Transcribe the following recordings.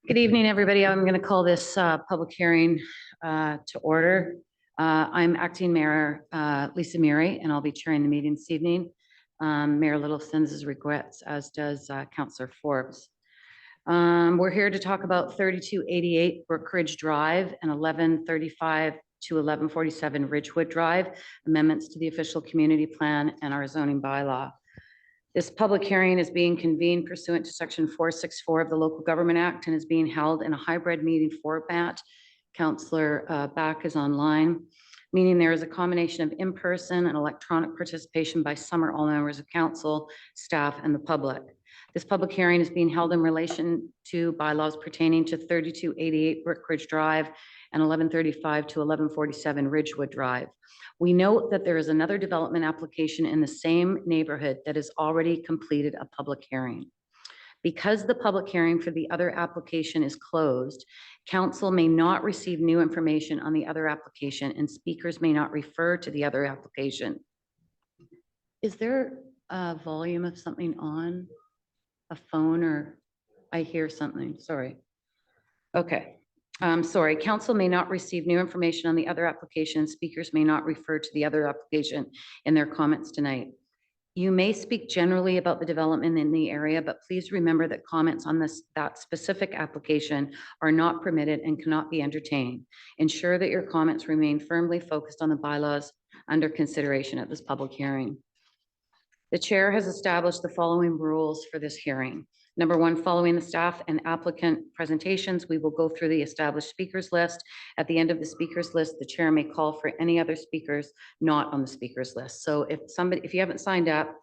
Good evening, everybody. I'm going to call this public hearing to order. I'm Acting Mayor Lisa Murray, and I'll be chairing the meeting this evening. Mayor Little sends his regrets, as does Councillor Forbes. We're here to talk about 3288 Brookridge Drive and 1135 to 1147 Ridgewood Drive, amendments to the official community plan and our zoning bylaw. This public hearing is being convened pursuant to Section 464 of the Local Government Act and is being held in a hybrid meeting format. Councillor Back is online, meaning there is a combination of in-person and electronic participation by some or all members of council, staff, and the public. This public hearing is being held in relation to bylaws pertaining to 3288 Brookridge Drive and 1135 to 1147 Ridgewood Drive. We note that there is another development application in the same neighborhood that has already completed a public hearing. Because the public hearing for the other application is closed, council may not receive new information on the other application and speakers may not refer to the other application. Is there a volume of something on a phone, or I hear something? Sorry. Okay. Sorry, council may not receive new information on the other application. Speakers may not refer to the other application in their comments tonight. You may speak generally about the development in the area, but please remember that comments on that specific application are not permitted and cannot be entertained. Ensure that your comments remain firmly focused on the bylaws under consideration at this public hearing. The chair has established the following rules for this hearing. Number one, following the staff and applicant presentations, we will go through the established speakers list. At the end of the speakers list, the chair may call for any other speakers not on the speakers list. So if you haven't signed up,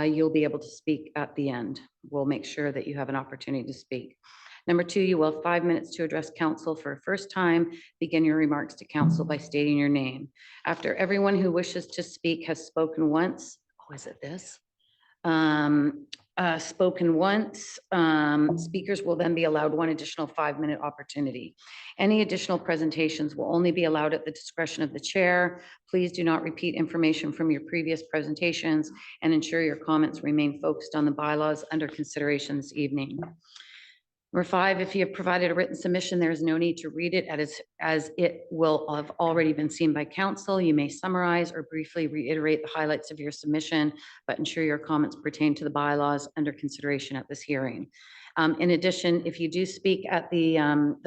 you'll be able to speak at the end. We'll make sure that you have an opportunity to speak. Number two, you will have 5 minutes to address council for a first time. Begin your remarks to council by stating your name. After everyone who wishes to speak has spoken once, is it this? Spoken once, speakers will then be allowed one additional 5-minute opportunity. Any additional presentations will only be allowed at the discretion of the chair. Please do not repeat information from your previous presentations and ensure your comments remain focused on the bylaws under consideration this evening. Number 5, if you have provided a written submission, there is no need to read it as it will have already been seen by council. You may summarize or briefly reiterate the highlights of your submission, but ensure your comments pertain to the bylaws under consideration at this hearing. In addition, if you do speak at the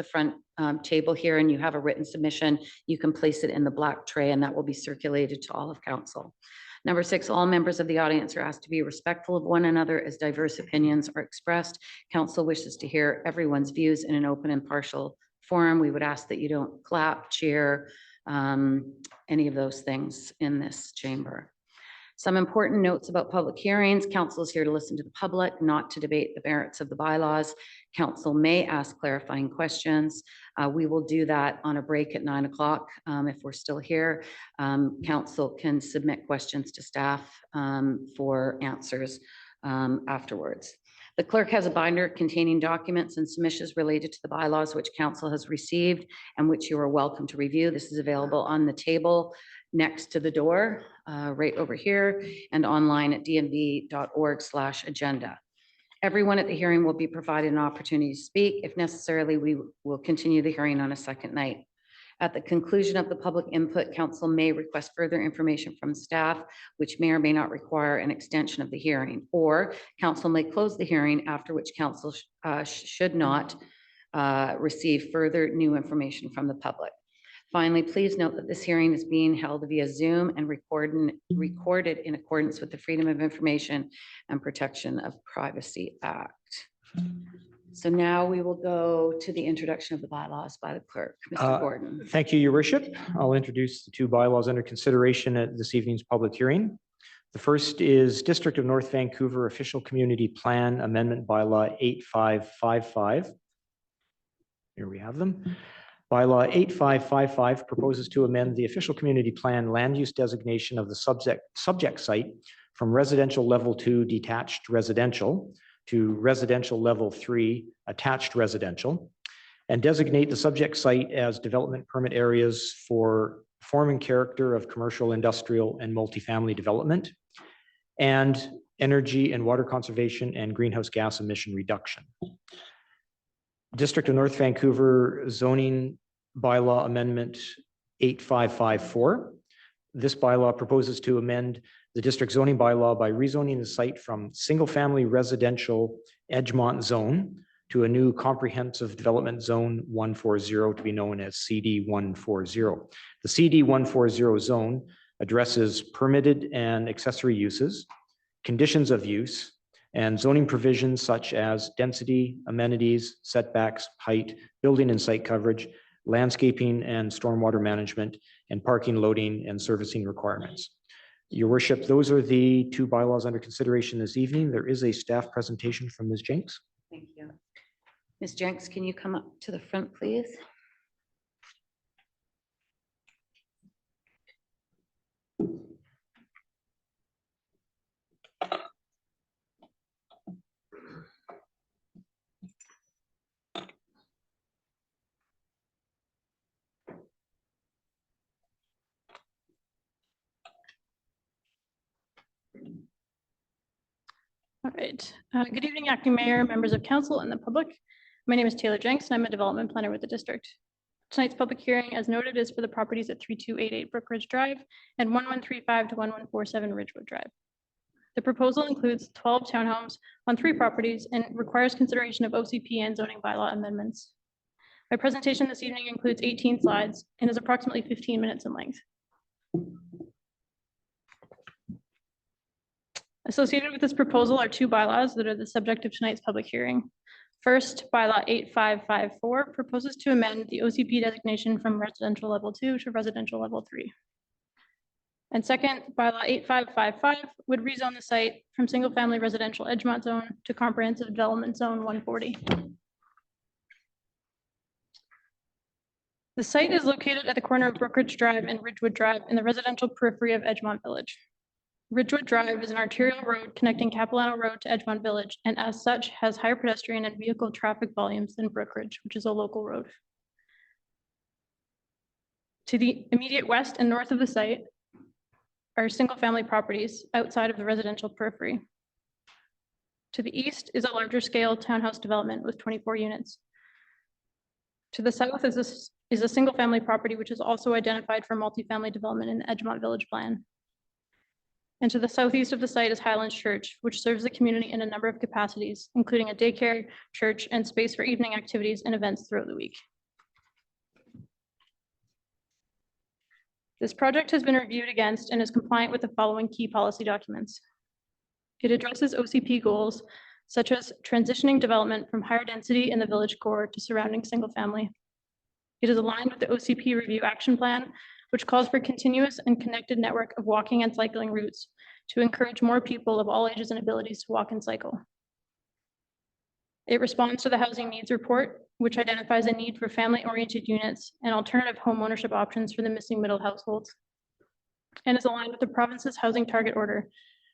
front table here and you have a written submission, you can place it in the black tray and that will be circulated to all of council. Number 6, all members of the audience are asked to be respectful of one another as diverse opinions are expressed. Council wishes to hear everyone's views in an open and partial forum. We would ask that you don't clap, cheer, any of those things in this chamber. Some important notes about public hearings. Council is here to listen to the public, not to debate the merits of the bylaws. Council may ask clarifying questions. We will do that on a break at 9 o'clock. If we're still here, council can submit questions to staff for answers afterwards. The clerk has a binder containing documents and submissions related to the bylaws which council has received and which you are welcome to review. This is available on the table next to the door, right over here, and online at dnv.org/agenda. Everyone at the hearing will be provided an opportunity to speak. If necessary, we will continue the hearing on a second night. At the conclusion of the public input, council may request further information from staff, which may or may not require an extension of the hearing, or council may close the hearing, after which council should not receive further new information from the public. Finally, please note that this hearing is being held via Zoom and recorded in accordance with the Freedom of Information and Protection of Privacy Act. So now we will go to the introduction of the bylaws by the clerk. Mr. Gordon. Thank you, Your Worship. I'll introduce the 2 bylaws under consideration at this evening's public hearing. The first is District of North Vancouver Official Community Plan Amendment Bylaw 8555. Here we have them. Bylaw 8555 proposes to amend the official community plan land use designation of the subject site from residential level 2 detached residential to residential level 3 attached residential, and designate the subject site as development permit areas for forming character of commercial, industrial, and multifamily development, and energy and water conservation and greenhouse gas emission reduction. District of North Vancouver zoning bylaw amendment 8554. This bylaw proposes to amend the district zoning bylaw by rezoning the site from single-family residential Edgemont zone to a new comprehensive development zone 140 to be known as CD 140. The CD 140 zone addresses permitted and accessory uses, conditions of use, and zoning provisions such as density, amenities, setbacks, height, building and site coverage, landscaping and stormwater management, and parking, loading, and servicing requirements. Your worship, those are the two bylaws under consideration this evening. There is a staff presentation from Ms. Jenks. Thank you. Ms. Jenks, can you come up to the front, please? All right. Good evening, Acting Mayor, members of council, and the public. My name is Taylor Jenks, and I'm a development planner with the district. Tonight's public hearing, as noted, is for the properties at 3288 Brookridge Drive and 1135 to 1147 Ridgewood Drive. The proposal includes 12 townhomes on 3 properties and requires consideration of OCP and zoning bylaw amendments. My presentation this evening includes 18 slides and is approximately 15 minutes in length. Associated with this proposal are 2 bylaws that are the subject of tonight's public hearing. First, bylaw 8554 proposes to amend the OCP designation from residential level 2 to residential level 3. And second, bylaw 8555 would rezone the site from single-family residential Edgemont zone to comprehensive development zone 140. The site is located at the corner of Brookridge Drive and Ridgewood Drive in the residential periphery of Edgemont Village. Ridgewood Drive is an arterial road connecting Capilano Road to Edgemont Village, and as such has higher pedestrian and vehicle traffic volumes than Brookridge, which is a local road. To the immediate west and north of the site are single-family properties outside of the residential periphery. To the east is a larger scale townhouse development with 24 units. To the south is a single-family property which is also identified for multifamily development in the Edgemont Village plan. And to the southeast of the site is Highlands Church, which serves the community in a number of capacities, including a daycare, church, and space for evening activities and events throughout the week. This project has been reviewed against and is compliant with the following key policy documents. It addresses OCP goals, such as transitioning development from higher density in the village core to surrounding single family. It is aligned with the OCP review action plan, which calls for continuous and connected network of walking and cycling routes to encourage more people of all ages and abilities to walk and cycle. It responds to the housing needs report, which identifies a need for family-oriented units and alternative home ownership options for the missing middle households, and is aligned with the province's housing target order,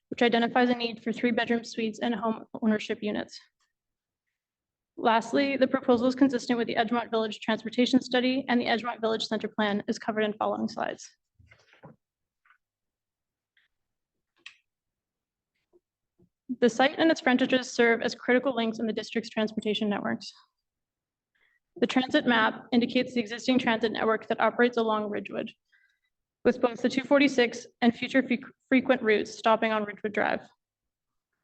which identifies a need for 3-bedroom suites and home ownership units. Lastly, the proposal is consistent with the Edgemont Village Transportation Study, and the Edgemont Village Center Plan is covered in following slides. The site and its frontages serve as critical links in the district's transportation networks. The transit map indicates the existing transit network that operates along Ridgewood, with both the 246 and future frequent routes stopping on Ridgewood Drive.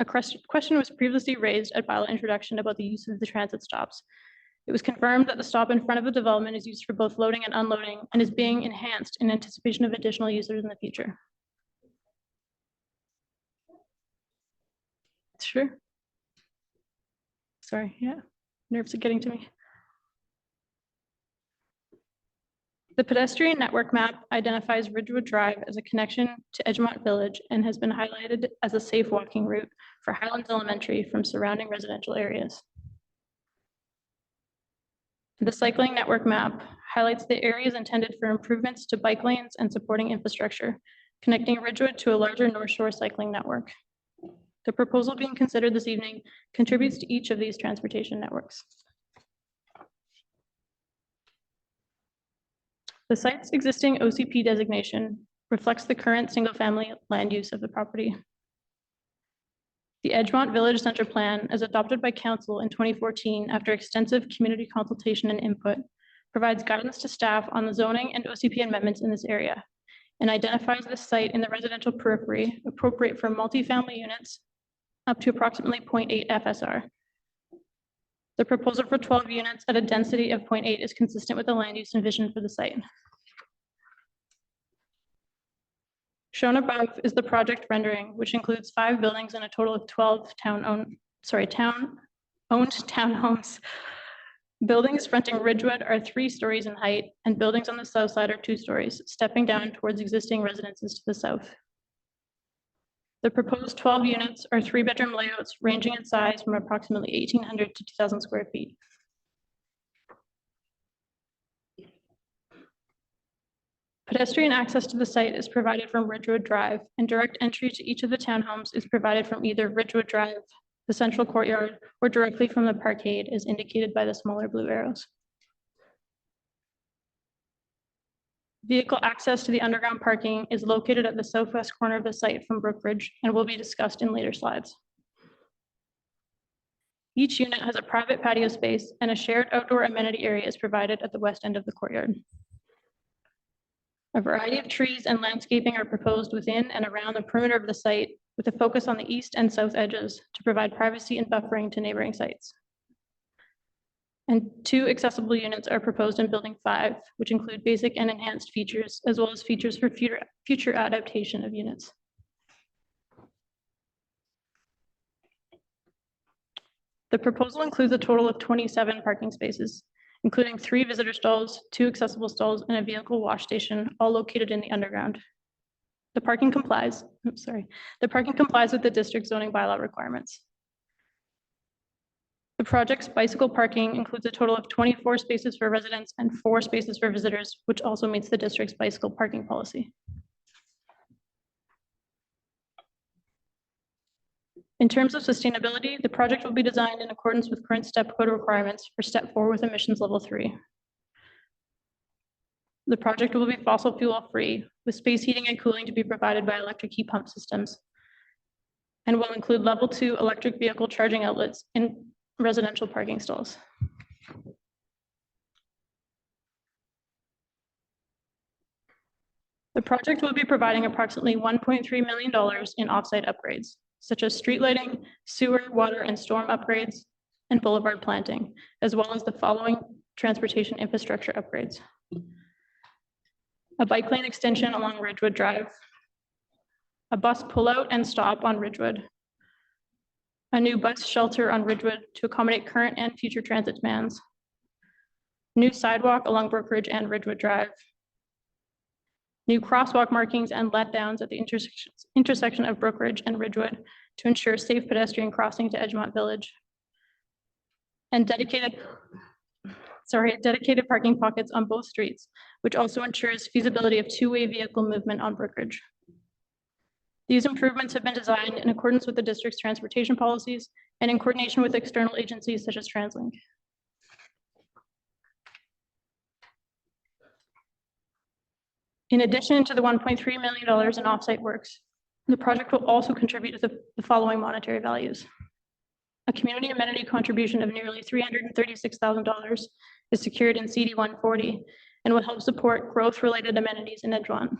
A question was previously raised at bylaw introduction about the use of the transit stops. It was confirmed that the stop in front of the development is used for both loading and unloading and is being enhanced in anticipation of additional users in the future. Sure. Sorry, yeah, nerves are getting to me. The pedestrian network map identifies Ridgewood Drive as a connection to Edgemont Village and has been highlighted as a safe walking route for Highlands Elementary from surrounding residential areas. The cycling network map highlights the areas intended for improvements to bike lanes and supporting infrastructure, connecting Ridgewood to a larger North Shore cycling network. The proposal being considered this evening contributes to each of these transportation networks. The site's existing OCP designation reflects the current single-family land use of the property. The Edgemont Village Center Plan, as adopted by Council in 2014 after extensive community consultation and input, provides guidance to staff on the zoning and OCP amendments in this area and identifies this site in the residential periphery appropriate for multifamily units up to approximately 0.8 FSR. The proposal for 12 units at a density of 0.8 is consistent with the land use and vision for the site. Shown above is the project rendering, which includes 5 buildings and a total of 12 town-owned townhomes. Buildings fronting Ridgewood are 3 stories in height, and buildings on the south side are 2 stories, stepping down towards existing residences to the south. The proposed 12 units are 3-bedroom layouts ranging in size from approximately 1,800 to 2,000 square feet. Pedestrian access to the site is provided from Ridgewood Drive, and direct entry to each of the townhomes is provided from either Ridgewood Drive, the central courtyard, or directly from the parkade as indicated by the smaller blue arrows. Vehicle access to the underground parking is located at the southwest corner of the site from Brookridge and will be discussed in later slides. Each unit has a private patio space, and a shared outdoor amenity area is provided at the west end of the courtyard. A variety of trees and landscaping are proposed within and around the perimeter of the site, with a focus on the east and south edges to provide privacy and buffering to neighboring sites. And 2 accessible units are proposed in Building 5, which include basic and enhanced features, as well as features for future adaptation of units. The proposal includes a total of 27 parking spaces, including 3 visitor stalls, 2 accessible stalls, and a vehicle wash station, all located in the underground. The parking complies with the district zoning bylaw requirements. The project's bicycle parking includes a total of 24 spaces for residents and 4 spaces for visitors, which also meets the district's bicycle parking policy. In terms of sustainability, the project will be designed in accordance with current STEP code requirements for Step 4 with emissions level 3. The project will be fossil fuel free, with space heating and cooling to be provided by electric heat pump systems, and will include level 2 electric vehicle charging outlets in residential parking stalls. The project will be providing approximately $1.3 million in offsite upgrades, such as street lighting, sewer, water, and storm upgrades, and boulevard planting, as well as the following transportation infrastructure upgrades: a bike lane extension along Ridgewood Drive, a bus pullout and stop on Ridgewood, a new bus shelter on Ridgewood to accommodate current and future transit demands, new sidewalk along Brookridge and Ridgewood Drive, new crosswalk markings and letdowns at the intersection of Brookridge and Ridgewood to ensure safe pedestrian crossing to Edgemont Village, and dedicated parking pockets on both streets, which also ensures feasibility of 2-way vehicle movement on Brookridge. These improvements have been designed in accordance with the district's transportation policies and in coordination with external agencies such as TransLink. In addition to the $1.3 million in offsite works, the project will also contribute to the following monetary values. A community amenity contribution of nearly $336,000 is secured in CD 140 and will help support growth-related amenities in Edgemont.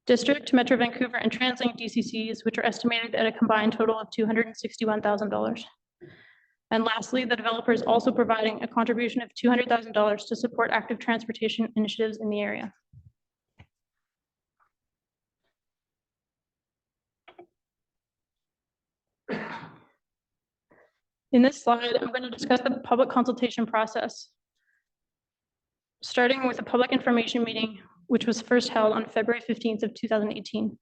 District, Metro Vancouver, and TransLink DCCs, which are estimated at a combined total of $261,000. And lastly, the developer is also providing a contribution of $200,000 to support active transportation initiatives in the area. In this slide, I'm going to discuss the public consultation process, starting with a public information meeting, which was first held on February 15th of 2018.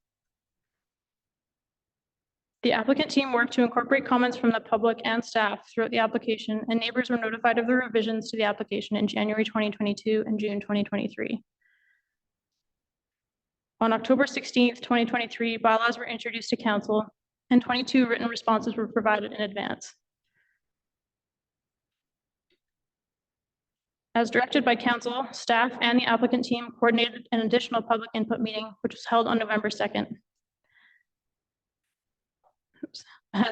The applicant team worked to incorporate comments from the public and staff throughout the application, and neighbors were notified of the revisions to the application in January 2022 and June 2023. On October 16th, 2023, bylaws were introduced to council, and 22 written responses were provided in advance. As directed by council, staff and the applicant team coordinated an additional public input meeting, which was held on November 2nd.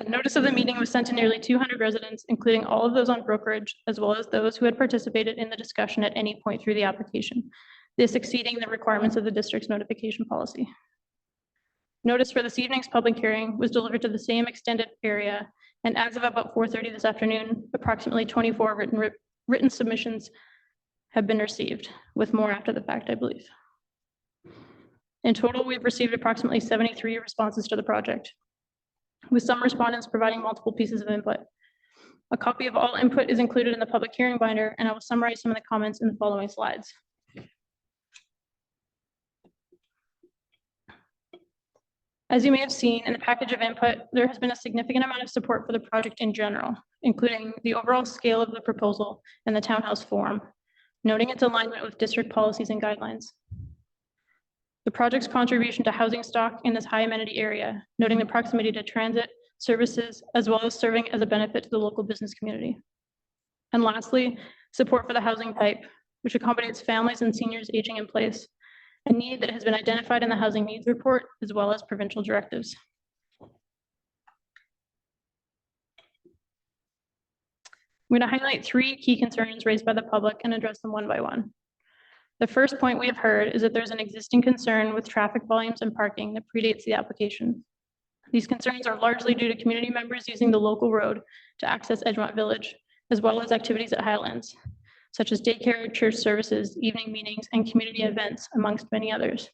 Notice of the meeting was sent to nearly 200 residents, including all of those on Brookridge, as well as those who had participated in the discussion at any point through the application, this exceeding the requirements of the district's notification policy. Notice for this evening's public hearing was delivered to the same extended area, and as of about 4:30 this afternoon, approximately 24 written submissions have been received, with more after the fact, I believe. In total, we've received approximately 73 responses to the project, with some respondents providing multiple pieces of input. A copy of all input is included in the public hearing binder, and I will summarize some of the comments in the following slides. As you may have seen in the package of input, there has been a significant amount of support for the project in general, including the overall scale of the proposal and the townhouse form, noting its alignment with district policies and guidelines. The project's contribution to housing stock in this high amenity area, noting the proximity to transit services, as well as serving as a benefit to the local business community. And lastly, support for the housing pipe, which accommodates families and seniors aging in place, a need that has been identified in the housing needs report, as well as provincial directives. I'm going to highlight 3 key concerns raised by the public and address them one by one. The first point we have heard is that there's an existing concern with traffic volumes and parking that predates the application. These concerns are largely due to community members using the local road to access Edgemont Village, as well as activities at Highlands, such as daycare, church services, evening meetings, and community events, amongst many others.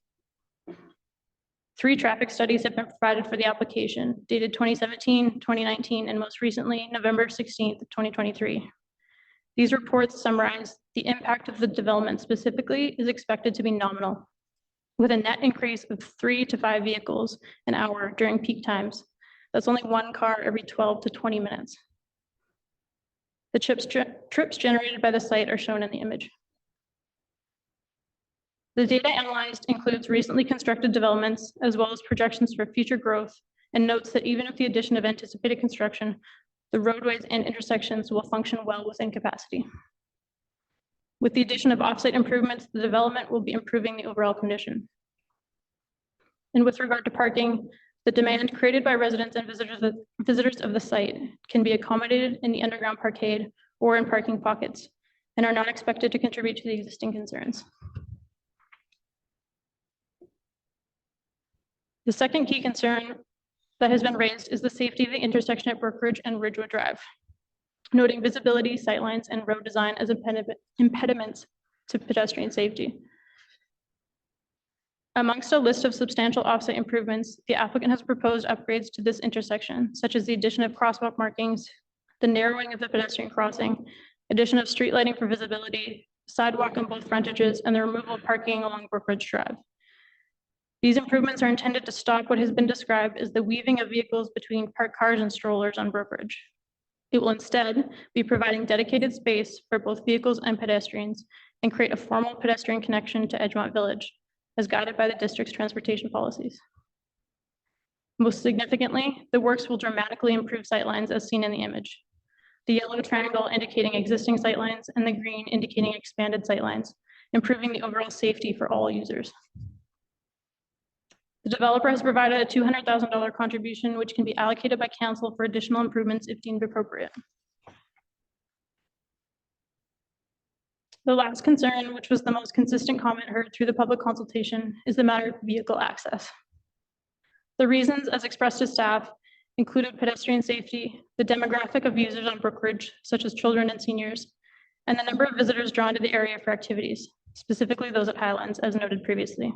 3 traffic studies have been provided for the application, dated 2017, 2019, and most recently, November 16th, 2023. These reports summarize the impact of the development specifically is expected to be nominal, with a net increase of 3 to 5 vehicles an hour during peak times. That's only 1 car every 12 to 20 minutes. The trips generated by the site are shown in the image. The data analyzed includes recently constructed developments, as well as projections for future growth, and notes that even with the addition of anticipated construction, the roadways and intersections will function well within capacity. With the addition of offsite improvements, the development will be improving the overall condition. And with regard to parking, the demand created by residents and visitors of the site can be accommodated in the underground parkade or in parking pockets, and are not expected to contribute to the existing concerns. The second key concern that has been raised is the safety of the intersection at Brookridge and Ridgewood Drive, noting visibility, sightlines, and road design as impediments to pedestrian safety. Amongst a list of substantial offsite improvements, the applicant has proposed upgrades to this intersection, such as the addition of crosswalk markings, the narrowing of the pedestrian crossing, addition of street lighting for visibility, sidewalk on both frontages, and the removal of parking along Brookridge Drive. These improvements are intended to stop what has been described as the weaving of vehicles between parked cars and strollers on Brookridge. It will instead be providing dedicated space for both vehicles and pedestrians and create a formal pedestrian connection to Edgemont Village, as guided by the district's transportation policies. Most significantly, the works will dramatically improve sightlines as seen in the image. The yellow triangle indicating existing sightlines and the green indicating expanded sightlines, improving the overall safety for all users. The developer has provided a $200,000 contribution, which can be allocated by council for additional improvements if deemed appropriate. The last concern, which was the most consistent comment heard through the public consultation, is the matter of vehicle access. The reasons, as expressed to staff, included pedestrian safety, the demographic of users on Brookridge, such as children and seniors, and the number of visitors drawn to the area for activities, specifically those at Highlands, as noted previously.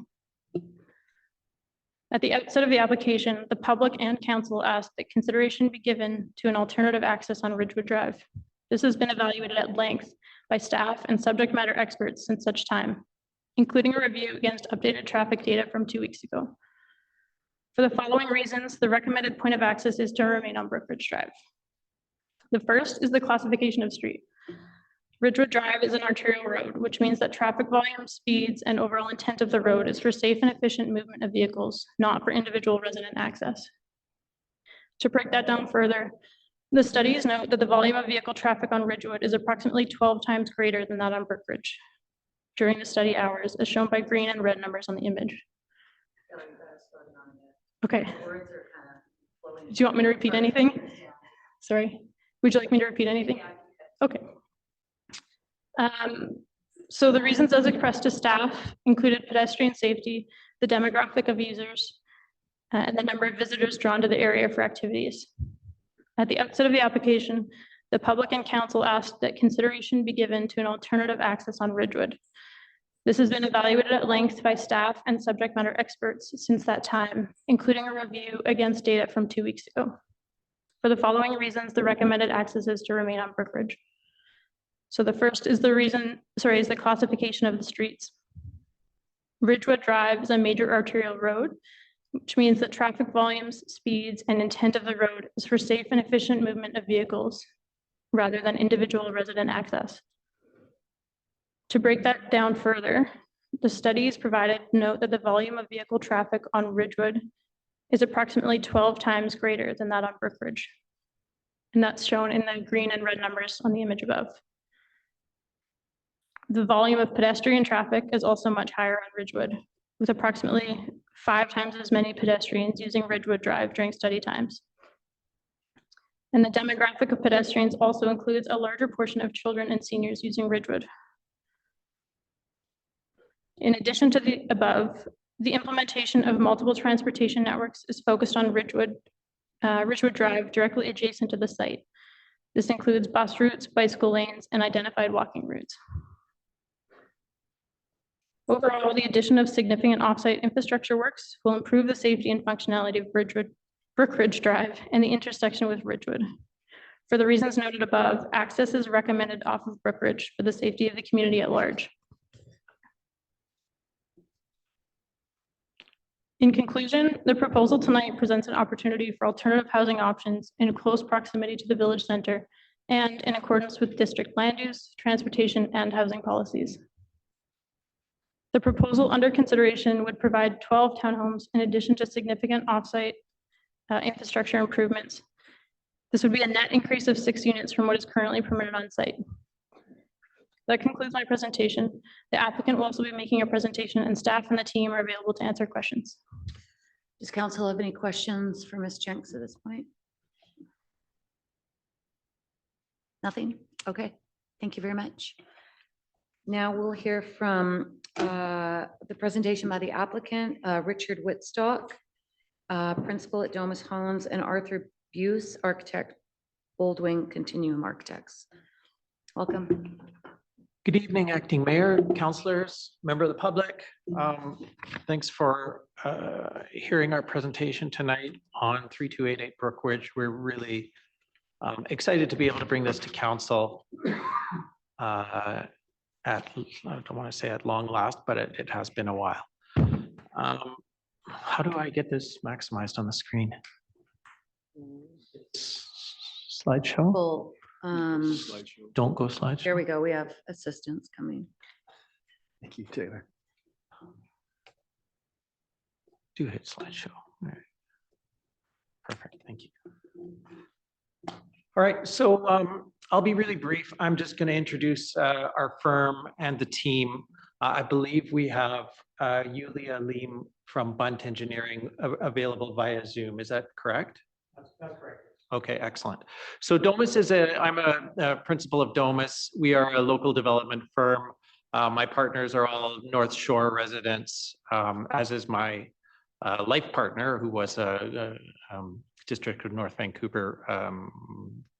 At the outset of the application, the public and council asked that consideration be given to an alternative access on Ridgewood Drive. This has been evaluated at length by staff and subject matter experts since such time, including a review against updated traffic data from 2 weeks ago. For the following reasons, the recommended point of access is to remain on Brookridge Drive. The first is the classification of street. Ridgewood Drive is an arterial road, which means that traffic volume, speeds, and overall intent of the road is for safe and efficient movement of vehicles, not for individual resident access. To break that down further, the studies note that the volume of vehicle traffic on Ridgewood is approximately 12 times greater than that on Brookridge during the study hours, as shown by green and red numbers on the image. Okay. Do you want me to repeat anything? Sorry. Would you like me to repeat anything? Okay. So the reasons as expressed to staff included pedestrian safety, the demographic of users, and the number of visitors drawn to the area for activities. At the outset of the application, the public and council asked that consideration be given to an alternative access on Ridgewood. This has been evaluated at length by staff and subject matter experts since that time, including a review against data from 2 weeks ago. For the following reasons, the recommended access is to remain on Brookridge. So the first is the classification of the streets. Ridgewood Drive is a major arterial road, which means that traffic volumes, speeds, and intent of the road is for safe and efficient movement of vehicles rather than individual resident access. To break that down further, the studies provided note that the volume of vehicle traffic on Ridgewood is approximately 12 times greater than that on Brookridge. And that's shown in the green and red numbers on the image above. The volume of pedestrian traffic is also much higher on Ridgewood, with approximately 5 times as many pedestrians using Ridgewood Drive during study times. And the demographic of pedestrians also includes a larger portion of children and seniors using Ridgewood. In addition to the above, the implementation of multiple transportation networks is focused on Ridgewood Drive directly adjacent to the site. This includes bus routes, bicycle lanes, and identified walking routes. Overall, the addition of significant offsite infrastructure works will improve the safety and functionality of Brookridge Drive and the intersection with Ridgewood. For the reasons noted above, access is recommended off of Brookridge for the safety of the community at large. In conclusion, the proposal tonight presents an opportunity for alternative housing options in close proximity to the village center and in accordance with district land use, transportation, and housing policies. The proposal under consideration would provide 12 townhomes in addition to significant offsite infrastructure improvements. This would be a net increase of 6 units from what is currently permitted on site. That concludes my presentation. The applicant will also be making a presentation, and staff and the team are available to answer questions. Does council have any questions for Ms. Jenks at this point? Nothing? Okay, thank you very much. Now we'll hear from the presentation by the applicant, Richard Whitstock, principal at Domus Homes, and Arthur Buse, architect, Old Wing Continuum Architects. Welcome. Good evening, acting mayor, councillors, member of the public. Thanks for hearing our presentation tonight on 3288 Brookridge. We're really excited to be able to bring this to council I don't want to say at long last, but it has been a while. How do I get this maximized on the screen? Slideshow? Full, Don't go slideshow. there we go. We have assistants coming. Thank you, Taylor. Do hit slideshow. All right. Perfect. Thank you. All right. So I'll be really brief. I'm just going to introduce our firm and the team. I believe we have Yulia Leem from Bunt Engineering available via Zoom. Is that correct? That's correct. Okay, excellent. So Domus is I'm a principal of Domus. We are a local development firm. My partners are all North Shore residents, as is my life partner, who was a District of North Vancouver,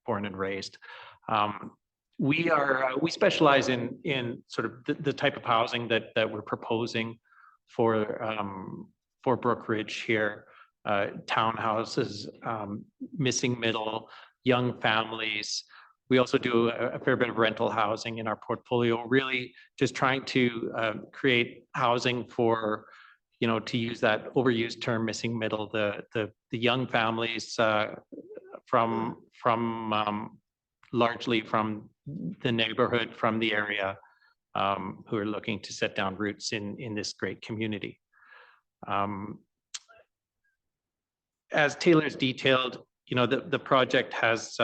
born and raised. We specialize in sort of the type of housing that we're proposing for Brookridge here. Townhouses, missing middle, young families. We also do a fair bit of rental housing in our portfolio, really just trying to create housing for, to use that overused term, missing middle, the young families from largely from the neighborhood, from the area, who are looking to set down roots in this great community. As Taylor's detailed, the project is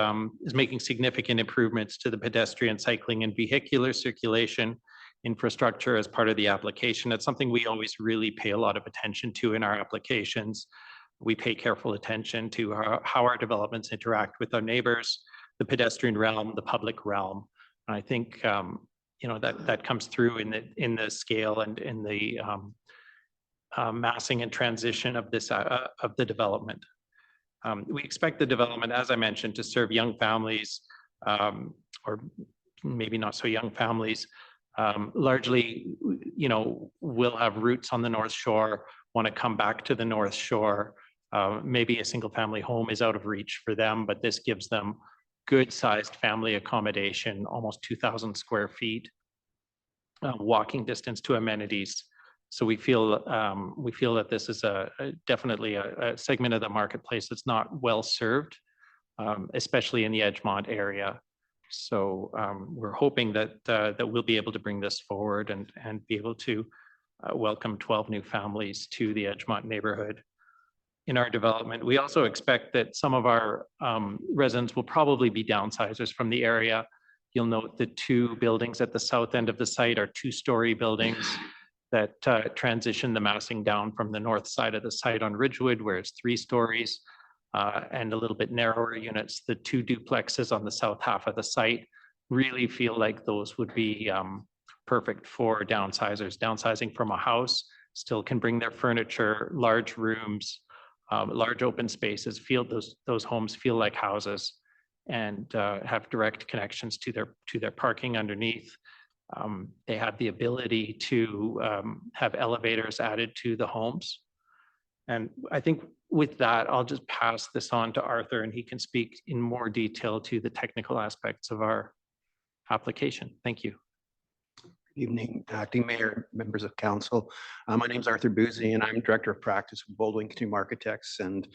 making significant improvements to the pedestrian, cycling, and vehicular circulation infrastructure as part of the application. It's something we always really pay a lot of attention to in our applications. We pay careful attention to how our developments interact with our neighbors, the pedestrian realm, the public realm. And I think that comes through in the scale and in the massing and transition of this of the development. We expect the development, as I mentioned, to serve young families, or maybe not so young families. Largely, will have roots on the North Shore, want to come back to the North Shore. Maybe a single family home is out of reach for them, but this gives them good sized family accommodation, almost 2,000 square feet, walking distance to amenities. So we feel that this is definitely a segment of the marketplace that's not well served, especially in the Edgemont area. So we're hoping that we'll be able to bring this forward and be able to welcome 12 new families to the Edgemont neighborhood in our development. We also expect that some of our residents will probably be downsizers from the area. You'll note the two buildings at the south end of the site are two-story buildings that transition the massing down from the north side of the site on Ridgewood, where it's 3 stories. And a little bit narrower units. The 2 duplexes on the south half of the site really feel like those would be perfect for downsizers. Downsizing from a house still can bring their furniture, large rooms, large open spaces, those homes feel like houses, and have direct connections to their parking underneath. They have the ability to have elevators added to the homes. And I think with that, I'll just pass this on to Arthur, and he can speak in more detail to the technical aspects of our application. Thank you. Good evening, Acting Mayor, members of Council. My name is Arthur Boozy, and I'm Director of Practice with Baldwin Continuum Architects, and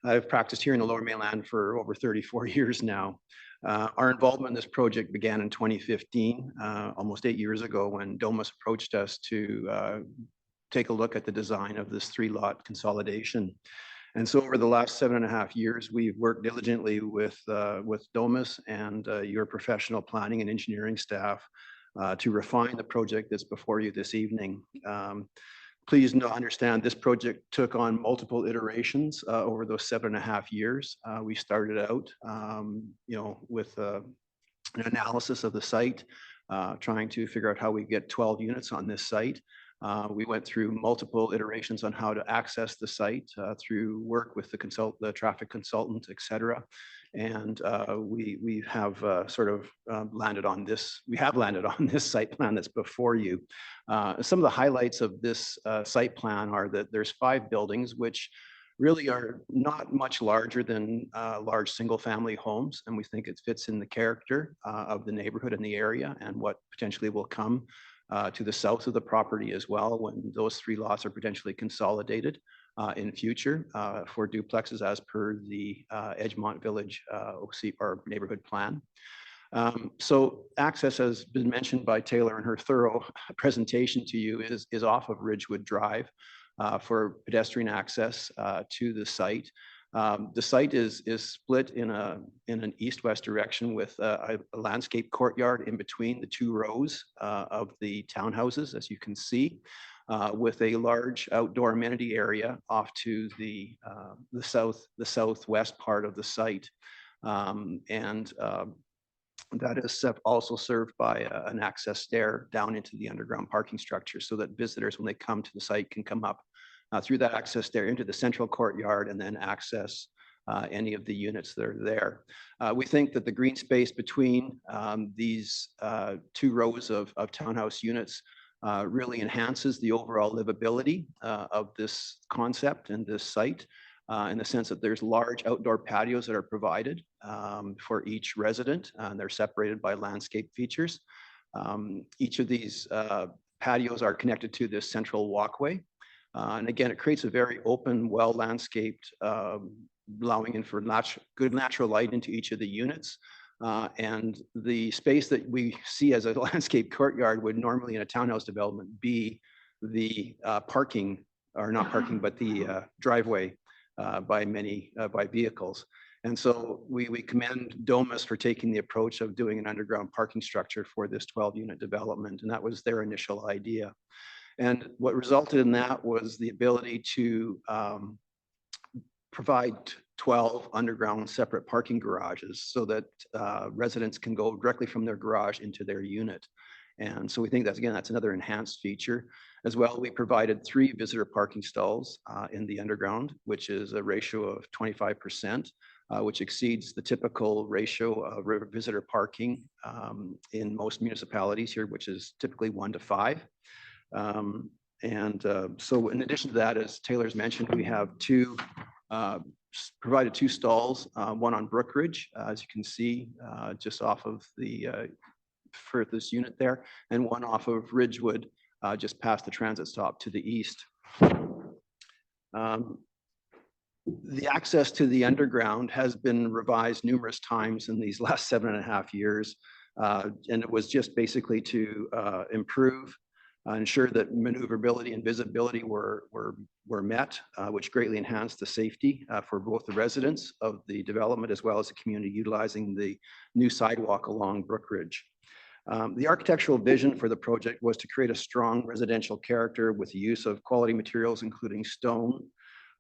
I've practiced here in the Lower Mainland for over 34 years now. Our involvement in this project began in 2015, almost 8 years ago, when Domus approached us to take a look at the design of this 3-lot consolidation. And so over the last 7.5 years, we've worked diligently with Domus and your professional planning and engineering staff to refine the project that's before you this evening. Please understand this project took on multiple iterations over those 7.5 years. We started out, with an analysis of the site, trying to figure out how we get 12 units on this site. We went through multiple iterations on how to access the site through work with the traffic consultant, et cetera. And we have landed on this. We have landed on this site plan that's before you. Some of the highlights of this site plan are that there's 5 buildings, which really are not much larger than large single-family homes, and we think it fits in the character of the neighborhood and the area and what potentially will come to the south of the property as well, when those 3 lots are potentially consolidated in future for duplexes as per the Edgemont Village OC or neighborhood plan. So access, has been mentioned by Taylor in her thorough presentation to you, is off of Ridgewood Drive for pedestrian access to the site. The site is split in an east-west direction with a landscape courtyard in between the 2 rows of the townhouses, as you can see, with a large outdoor amenity area off to the southwest part of the site, and that is also served by an access stair down into the underground parking structure, so that visitors, when they come to the site, can come up through that access stair into the central courtyard and then access any of the units that are there. We think that the green space between these 2 rows of townhouse units really enhances the overall livability of this concept and this site, in the sense that there's large outdoor patios that are provided for each resident, and they're separated by landscape features. Each of these patios are connected to this central walkway. And again, it creates a very open, well-landscaped, allowing in for good natural light into each of the units. And the space that we see as a landscape courtyard would normally in a townhouse development be the parking, or not parking, but the driveway by vehicles. And so we commend Domus for taking the approach of doing an underground parking structure for this 12-unit development, and that was their initial idea. And what resulted in that was the ability to provide 12 underground separate parking garages so that residents can go directly from their garage into their unit. And so we think that's, again, that's another enhanced feature. As well, we provided 3 visitor parking stalls in the underground, which is a ratio of 25%, which exceeds the typical ratio of visitor parking in most municipalities here, which is typically 1 to 5. So in addition to that, as Taylor's mentioned, we have provided 2 stalls, one on Brookridge, as you can see, just off of the furthest unit there, and one off of Ridgewood, just past the transit stop to the east. The access to the underground has been revised numerous times in these last 7.5 years, and it was just basically to improve, ensure that maneuverability and visibility were met, which greatly enhanced the safety for both the residents of the development as well as the community utilizing the new sidewalk along Brookridge. The architectural vision for the project was to create a strong residential character with the use of quality materials, including stone,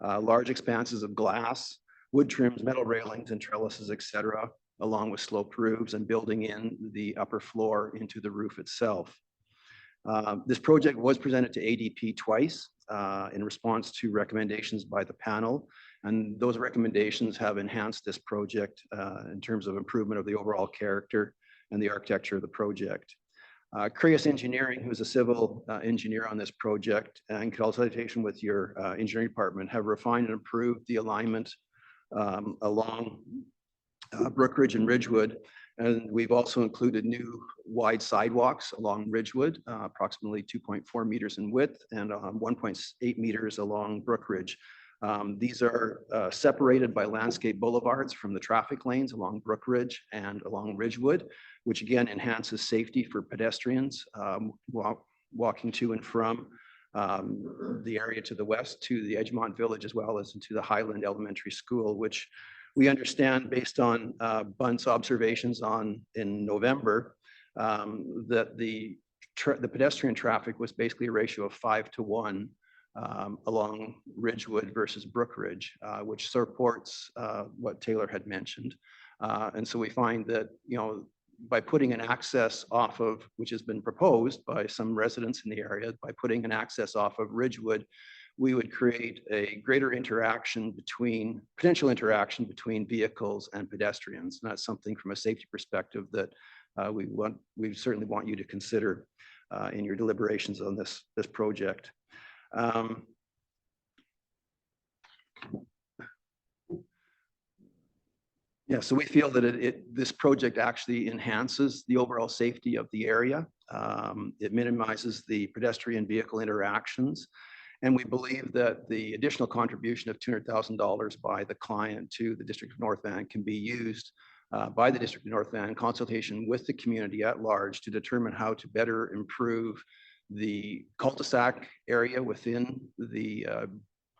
large expanses of glass, wood trims, metal railings and trellises, etc., along with sloped roofs and building in the upper floor into the roof itself. This project was presented to ADP twice in response to recommendations by the panel, and those recommendations have enhanced this project in terms of improvement of the overall character and the architecture of the project. Creus Engineering, who's a civil engineer on this project, in consultation with your engineering department, have refined and improved the alignment along Brookridge and Ridgewood. And we've also included new wide sidewalks along Ridgewood, approximately 2.4 meters in width and 1.8 meters along Brookridge. These are separated by landscape boulevards from the traffic lanes along Brookridge and along Ridgewood, which again enhances safety for pedestrians walking to and from the area to the west to the Edgemont Village, as well as into the Highland Elementary School, which we understand based on Bunt's observations in November that the pedestrian traffic was basically a ratio of 5 to 1 along Ridgewood versus Brookridge, which supports what Taylor had mentioned. And so we find that, by putting an access off of, which has been proposed by some residents in the area, by putting an access off of Ridgewood, we would create a greater potential interaction between vehicles and pedestrians. And that's something from a safety perspective that we certainly want you to consider in your deliberations on this project. Yeah, so we feel that this project actually enhances the overall safety of the area. It minimizes the pedestrian vehicle interactions. And we believe that the additional contribution of $200,000 by the client to the District of North Van can be used by the District of North Van in consultation with the community at large to determine how to better improve the cul-de-sac area within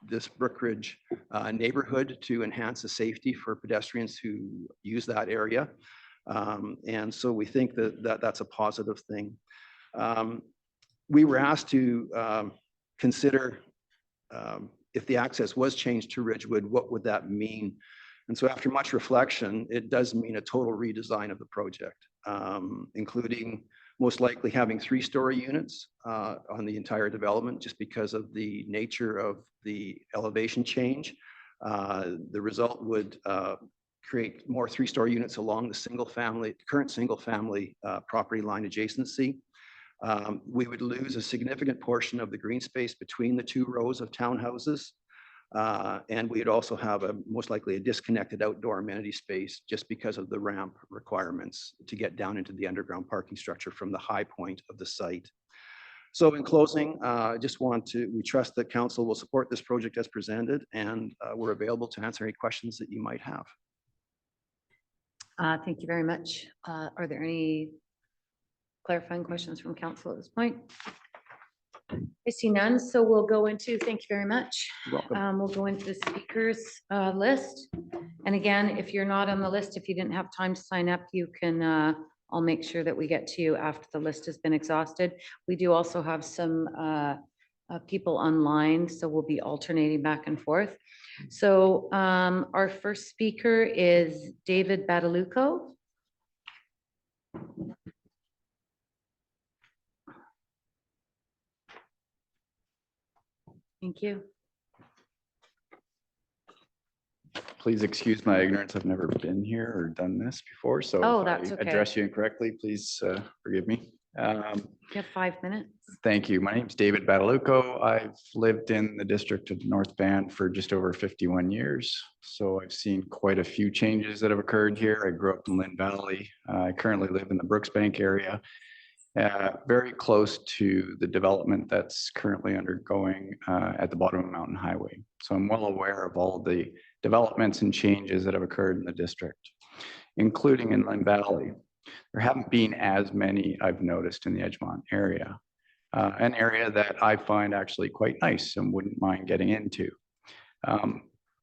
this Brookridge neighborhood to enhance the safety for pedestrians who use that area. And so we think that that's a positive thing. We were asked to consider if the access was changed to Ridgewood, what would that mean? And so after much reflection, it does mean a total redesign of the project, including most likely having 3-story units on the entire development, just because of the nature of the elevation change. The result would create more 3-story units along the current single-family property line adjacency. We would lose a significant portion of the green space between the 2 rows of townhouses. And we'd also have most likely a disconnected outdoor amenity space just because of the ramp requirements to get down into the underground parking structure from the high point of the site. So in closing, we trust that council will support this project as presented, and we're available to answer any questions that you might have. Thank you very much. Are there any clarifying questions from council at this point? I see none, so we'll go into, thank you very much. You're welcome. We'll go into the speakers list. And again, if you're not on the list, if you didn't have time to sign up, you can, I'll make sure that we get to you after the list has been exhausted. We do also have some people online, so we'll be alternating back and forth. So our first speaker is David Badalucco. Thank you. Please excuse my ignorance. I've never been here or done this before, so Oh, if that's I okay. address you incorrectly, please forgive me. You have 5 minutes. Thank you. My name is David Badalucco. I've lived in the district of North Van for just over 51 years. So I've seen quite a few changes that have occurred here. I grew up in Lynn Valley. I currently live in the Brooksbank area, very close to the development that's currently undergoing at the bottom of Mountain Highway. So I'm well aware of all the developments and changes that have occurred in the district, including in Lynn Valley. There haven't been as many I've noticed in the Edgemont area, an area that I find actually quite nice and wouldn't mind getting into.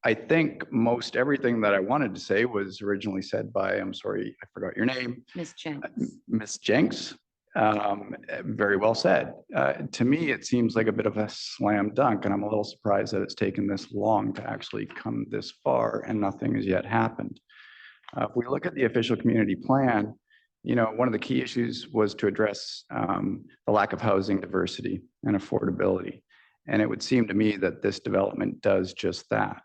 I think most everything that I wanted to say was originally said by, I'm sorry, I forgot your name. Ms. Jenks. Ms. Jenks. Very well said. To me, it seems like a bit of a slam dunk, and I'm a little surprised that it's taken this long to actually come this far and nothing has yet happened. If we look at the official community plan, you know, one of the key issues was to address the lack of housing diversity and affordability. And it would seem to me that this development does just that.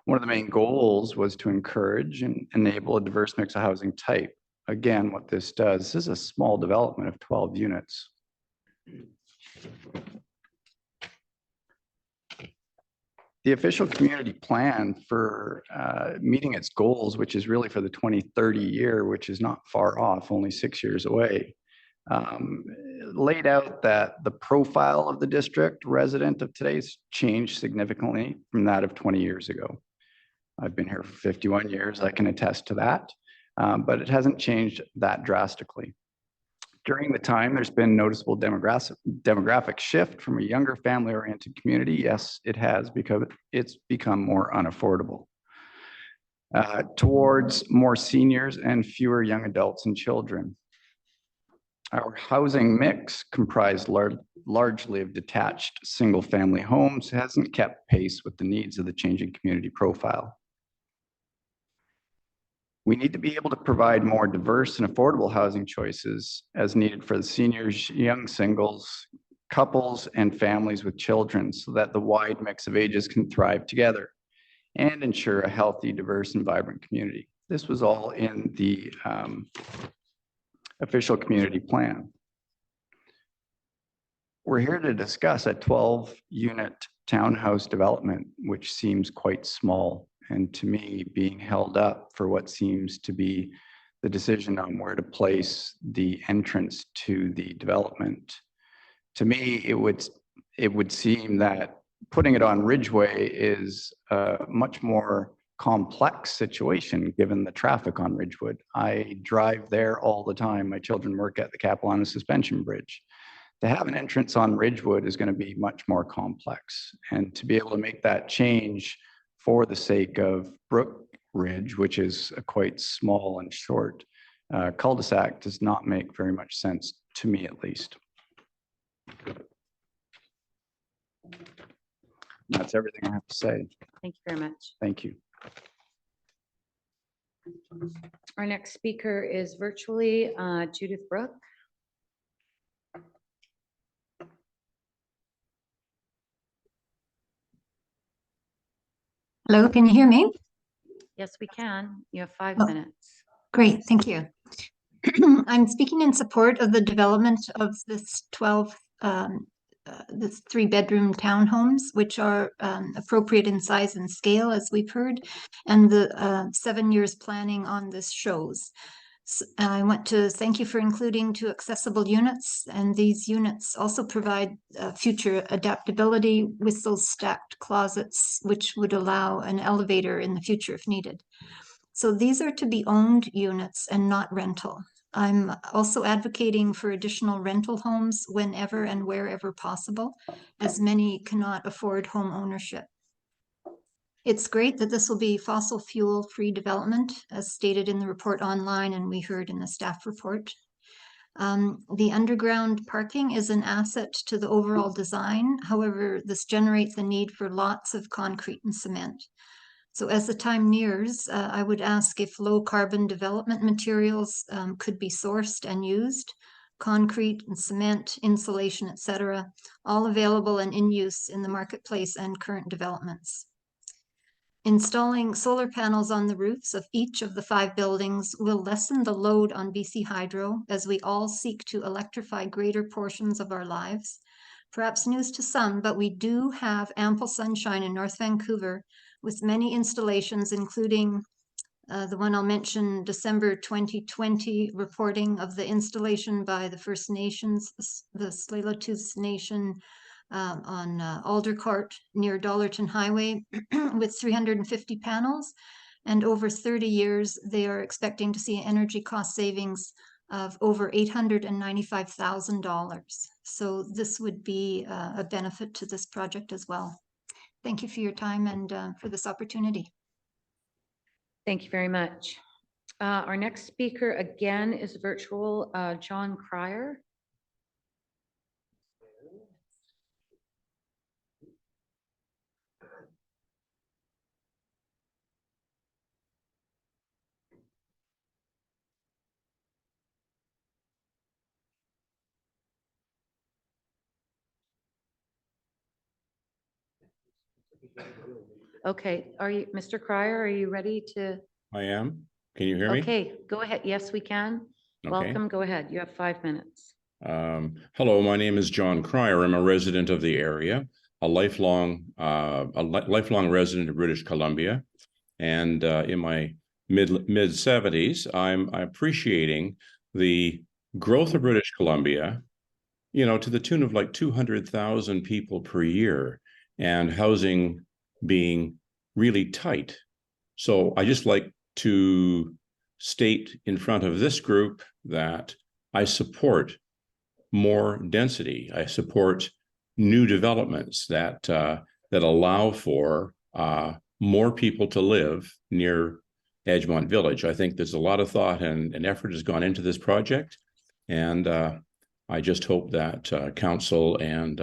One of the main goals was to encourage and enable a diverse mix of housing type. Again, what this does, this is a small development of 12 units. The official community plan for meeting its goals, which is really for the 2030 year, which is not far off, only 6 years away, laid out that the profile of the district resident of today's changed significantly from that of 20 years ago. I've been here for 51 years, I can attest to that, but it hasn't changed that drastically. During the time, there's been noticeable demographic shift from a younger family-oriented community. Yes, it has, because it's become more unaffordable. Towards more seniors and fewer young adults and children. Our housing mix, comprised largely of detached single-family homes, hasn't kept pace with the needs of the changing community profile. We need to be able to provide more diverse and affordable housing choices as needed for the seniors, young singles, couples, and families with children, so that the wide mix of ages can thrive together and ensure a healthy, diverse, and vibrant community. This was all in the official community plan. We're here to discuss a 12-unit townhouse development, which seems quite small, and to me, being held up for what seems to be the decision on where to place the entrance to the development. To me, it would seem that putting it on Ridgeway is a much more complex situation given the traffic on Ridgewood. I drive there all the time. My children work at the Capilano Suspension Bridge. To have an entrance on Ridgewood is going to be much more complex, and to be able to make that change for the sake of Brookridge, which is a quite small and short cul-de-sac, does not make very much sense to me, at least. That's everything I have to say. Thank you very much. Thank you. Our next speaker is virtually Judith Brooke. Hello, can you hear me? Yes, we can. You have 5 Oh. minutes. Great, thank you. I'm speaking in support of the development of this 3-bedroom townhomes, which are appropriate in size and scale, as we've heard, and the 7 years planning on this shows. I want to thank you for including 2 accessible units, and these units also provide future adaptability with those stacked closets, which would allow an elevator in the future if needed. So these are to be owned units and not rental. I'm also advocating for additional rental homes whenever and wherever possible, as many cannot afford home ownership. It's great that this will be fossil fuel free development, as stated in the report online and we heard in the staff report. The underground parking is an asset to the overall design. However, this generates a need for lots of concrete and cement. So as the time nears, I would ask if low carbon development materials could be sourced and used, concrete and cement, insulation, etc., all available and in use in the marketplace and current developments. Installing solar panels on the roofs of each of the 5 buildings will lessen the load on BC Hydro as we all seek to electrify greater portions of our lives. Perhaps news to some, but we do have ample sunshine in North Vancouver with many installations, including the one I'll mention, December 2020 reporting of the installation by the First Nations, the Tsleil-Waututh Nation on Aldercourt near Dollarton Highway with 350 panels. And over 30 years, they are expecting to see energy cost savings of over $895,000. So this would be a benefit to this project as well. Thank you for your time and for this opportunity. Thank you very much. Our next speaker again is virtual, John Cryer. Okay, are you, Mr. Cryer, are you ready to? I am. Can you hear me? Okay, go ahead. Yes, we can. Okay. Welcome. Go ahead. You have 5 minutes. Hello, my name is John Cryer. I'm a resident of the area, a lifelong resident of British Columbia, and in my mid 70s, I'm appreciating the growth of British Columbia, you know, to the tune of like 200,000 people per year, and housing being really tight. So I just like to state in front of this group that I support more density. I support new developments that that allow for more people to live near Edgemont Village. I think there's a lot of thought and effort has gone into this project, and I just hope that council and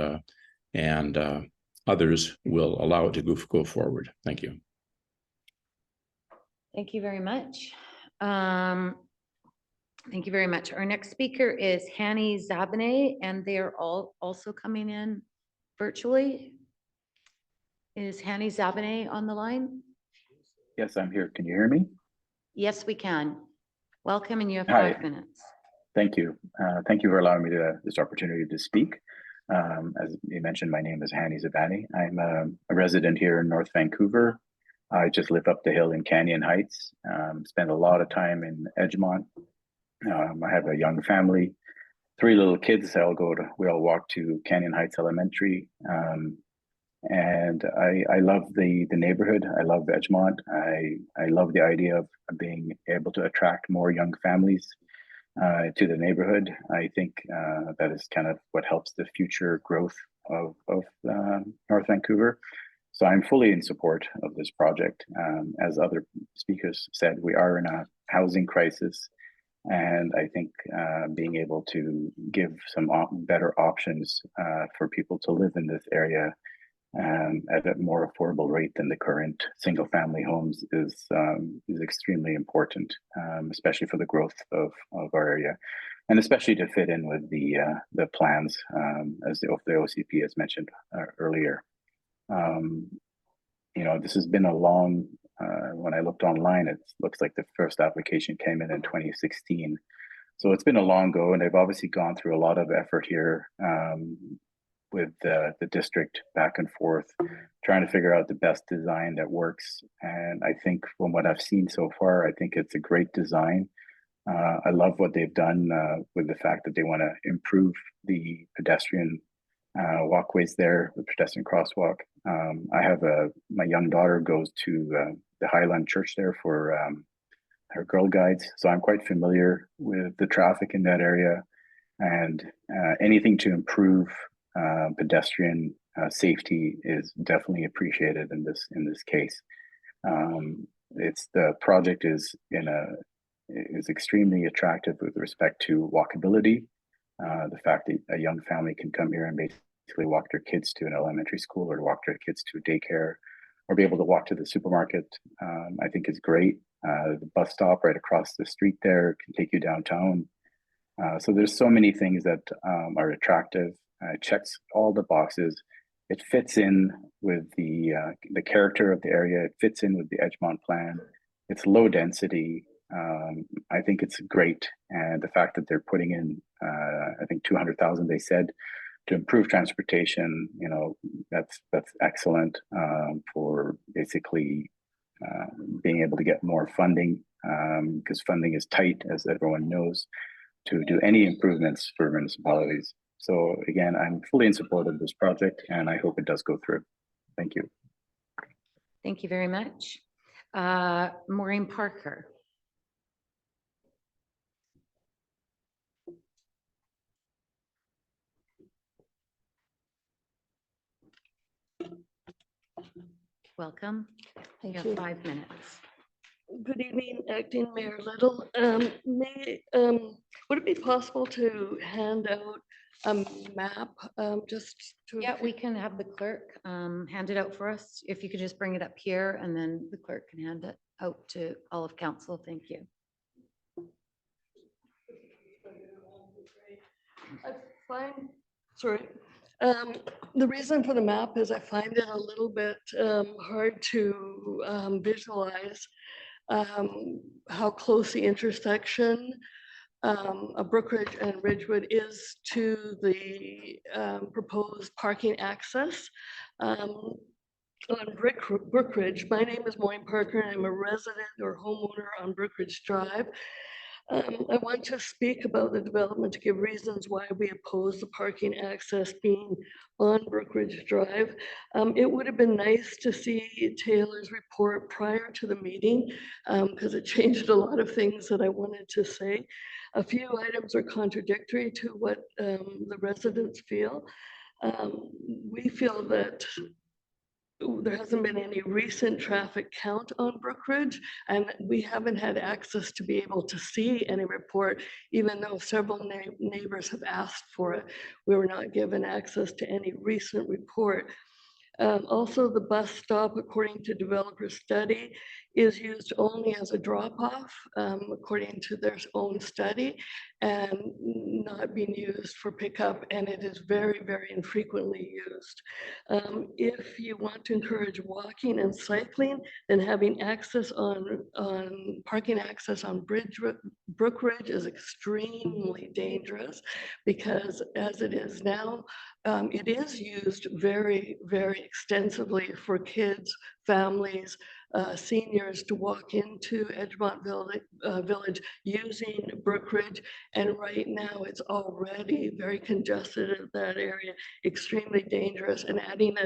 others will allow it to go forward. Thank you. Thank you very much. Thank you very much. Our next speaker is Hanny Zabane, and they are all also coming in virtually. Is Hanny Zabane on the line? Yes, I'm here. Can you hear me? Yes, we can. Welcome, and you have Hi. 5 minutes. Thank you. Thank you for allowing me this opportunity to speak. As you mentioned, my name is Hanny Zabane. I'm a resident here in North Vancouver. I just live up the hill in Canyon Heights. Spend a lot of time in Edgemont. I have a young family, 3 little kids. We all walk to Canyon Heights Elementary. And I love the neighborhood. I love Edgemont. I love the idea of being able to attract more young families to the neighborhood. I think that is kind of what helps the future growth of North Vancouver. So I'm fully in support of this project. As other speakers said, we are in a housing crisis. And I think being able to give some better options for people to live in this area at a more affordable rate than the current single-family homes is extremely important, especially for the growth of our area, and especially to fit in with the plans as the OCP has mentioned earlier. You know, this has been a long. When I looked online, it looks like the first application came in 2016. So it's been a long go, and they've obviously gone through a lot of effort here with the district back and forth, trying to figure out the best design that works. And I think from what I've seen so far, I think it's a great design. I love what they've done with the fact that they want to improve the pedestrian walkways there, the pedestrian crosswalk. I have my young daughter goes to the Highland Church there for her Girl Guides, so I'm quite familiar with the traffic in that area, and anything to improve pedestrian safety is definitely appreciated in this case. The project is in is extremely attractive with respect to walkability. The fact that a young family can come here and basically walk their kids to an elementary school or walk their kids to daycare or be able to walk to the supermarket, I think is great. The bus stop right across the street there can take you downtown. So there's so many things that are attractive. It checks all the boxes. It fits in with the character of the area. It fits in with the Edgemont plan. It's low density. I think it's great. And the fact that they're putting in, I think 200,000, they said, to improve transportation, you know, that's excellent for basically being able to get more funding, because funding is tight, as everyone knows, to do any improvements for municipalities. So again, I'm fully in support of this project and I hope it does go through. Thank you. Thank you very much. Maureen Parker. Welcome. You have 5 minutes. Good evening, Acting Mayor Little. Would it be possible to hand out a map just to? Yeah, we can have the clerk hand it out for us. If you could just bring it up here and then the clerk can hand it out to all of council. Thank you. I find, sorry. The reason for the map is I find it a little bit hard to visualize how close the intersection of Brookridge and Ridgewood is to the proposed parking access on Brookridge. My name is Maureen Parker and I'm a resident or homeowner on Brookridge Drive. I want to speak about the development to give reasons why we oppose the parking access being on Brookridge Drive. It would have been nice to see Taylor's report prior to the meeting because it changed a lot of things that I wanted to say. A few items are contradictory to what the residents feel. We feel that there hasn't been any recent traffic count on Brookridge, and we haven't had access to be able to see any report, even though several neighbors have asked for it. We were not given access to any recent report. Also, the bus stop, according to developer study, is used only as a drop-off, according to their own study, and not being used for pickup, and it is very, very infrequently used. If you want to encourage walking and cycling, then having access on parking access on Brookridge is extremely dangerous, because as it is now, it is used very, very extensively for kids, families, seniors to walk into Edgemont Village using Brookridge. And right now it's already very congested in that area, extremely dangerous. And adding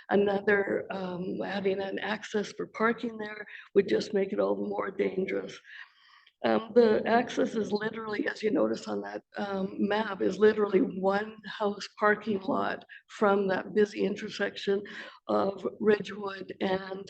adding an access for parking there would just make it all the more dangerous. The access is literally, as you notice on that map, is literally one house parking lot from that busy intersection of Ridgewood and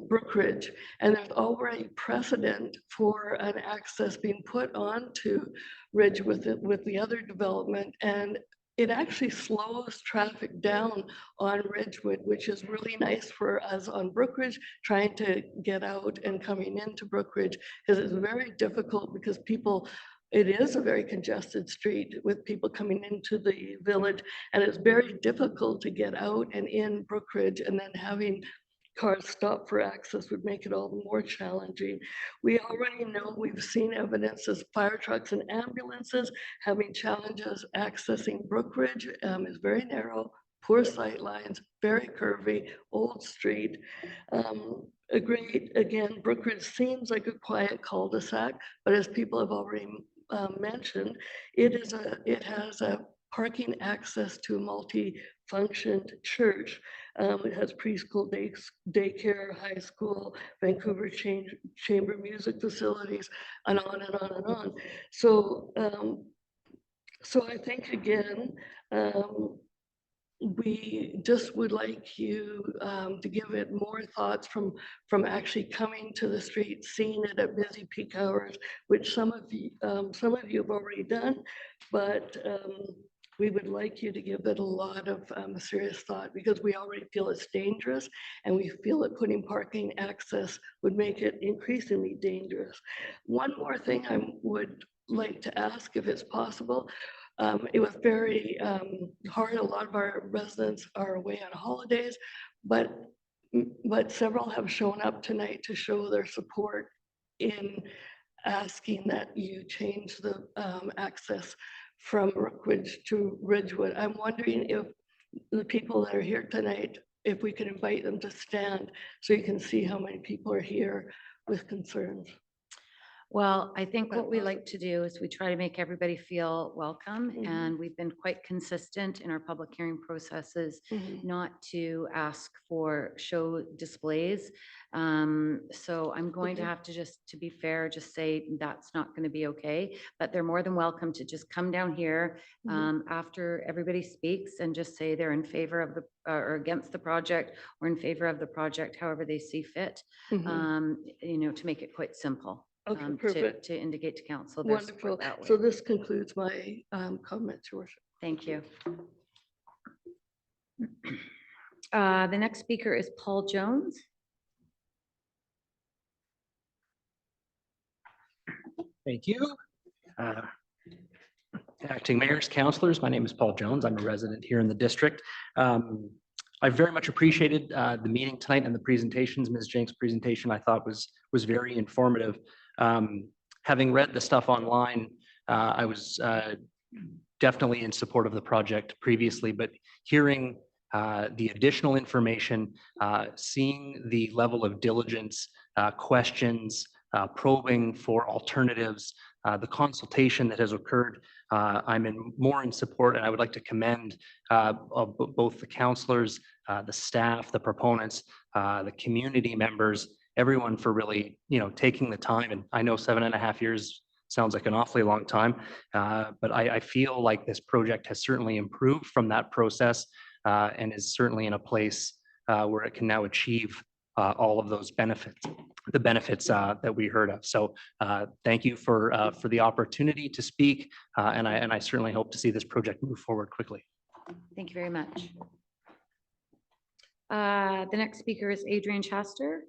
Brookridge. And there's already precedent for an access being put onto Ridgewood with the other development. And it actually slows traffic down on Ridgewood, which is really nice for us on Brookridge, trying to get out and coming into Brookridge, because it's very difficult because it is a very congested street with people coming into the village, and it's very difficult to get out and in Brookridge, and then having cars stop for access would make it all the more challenging. We already know, we've seen evidence as fire trucks and ambulances having challenges accessing Brookridge. Is very narrow, poor sight lines, very curvy, old street. Agreed, again, Brookridge seems like a quiet cul-de-sac, but as people have already mentioned, it has a parking access to a multi-functioned church. It has preschool, daycare, high school, Vancouver chamber music facilities, and on and on and on. So, so I think again, we just would like you to give it more thoughts from actually coming to the street, seeing it at busy peak hours, which some of you have already done, but we would like you to give it a lot of serious thought, because we already feel it's dangerous, and we feel that putting parking access would make it increasingly dangerous. One more thing I would like to ask, if it's possible. It was very hard. A lot of our residents are away on holidays, but several have shown up tonight to show their support in asking that you change the access from Brookridge to Ridgewood. I'm wondering if the people that are here tonight, if we could invite them to stand so you can see how many people are here with concerns. Well, I think what we like to do is we try to make everybody feel welcome, and we've been quite consistent in our public hearing processes not to ask for show displays. So I'm going to have to, just to be fair, just say that's not going to be okay, but they're more than welcome to just come down here after everybody speaks and just say they're in favor of the or against the project, or in favor of the project, however they see fit, you know, to make it quite simple. Okay, perfect. To indicate to council their support Wonderful. that way. So this concludes my comments, Your Worship. Thank you. The next speaker is Paul Jones. Thank you. Acting mayors, councillors, my name is Paul Jones. I'm a resident here in the district. I very much appreciated the meeting tonight and the presentations. Ms. Jenks' presentation I thought was very informative. Having read the stuff online, I was definitely in support of the project previously, but hearing the additional information, seeing the level of diligence, questions, probing for alternatives, the consultation that has occurred, I'm more in support, and I would like to commend both the councillors, the staff, the proponents, the community members, everyone for really, taking the time. And I know 7.5 years sounds like an awfully long time, but I feel like this project has certainly improved from that process and is certainly in a place where it can now achieve all of those benefits, the benefits that we heard of. So thank you for the opportunity to speak, and I certainly hope to see this project move forward quickly. Thank you very much. The next speaker is Adrian Chester.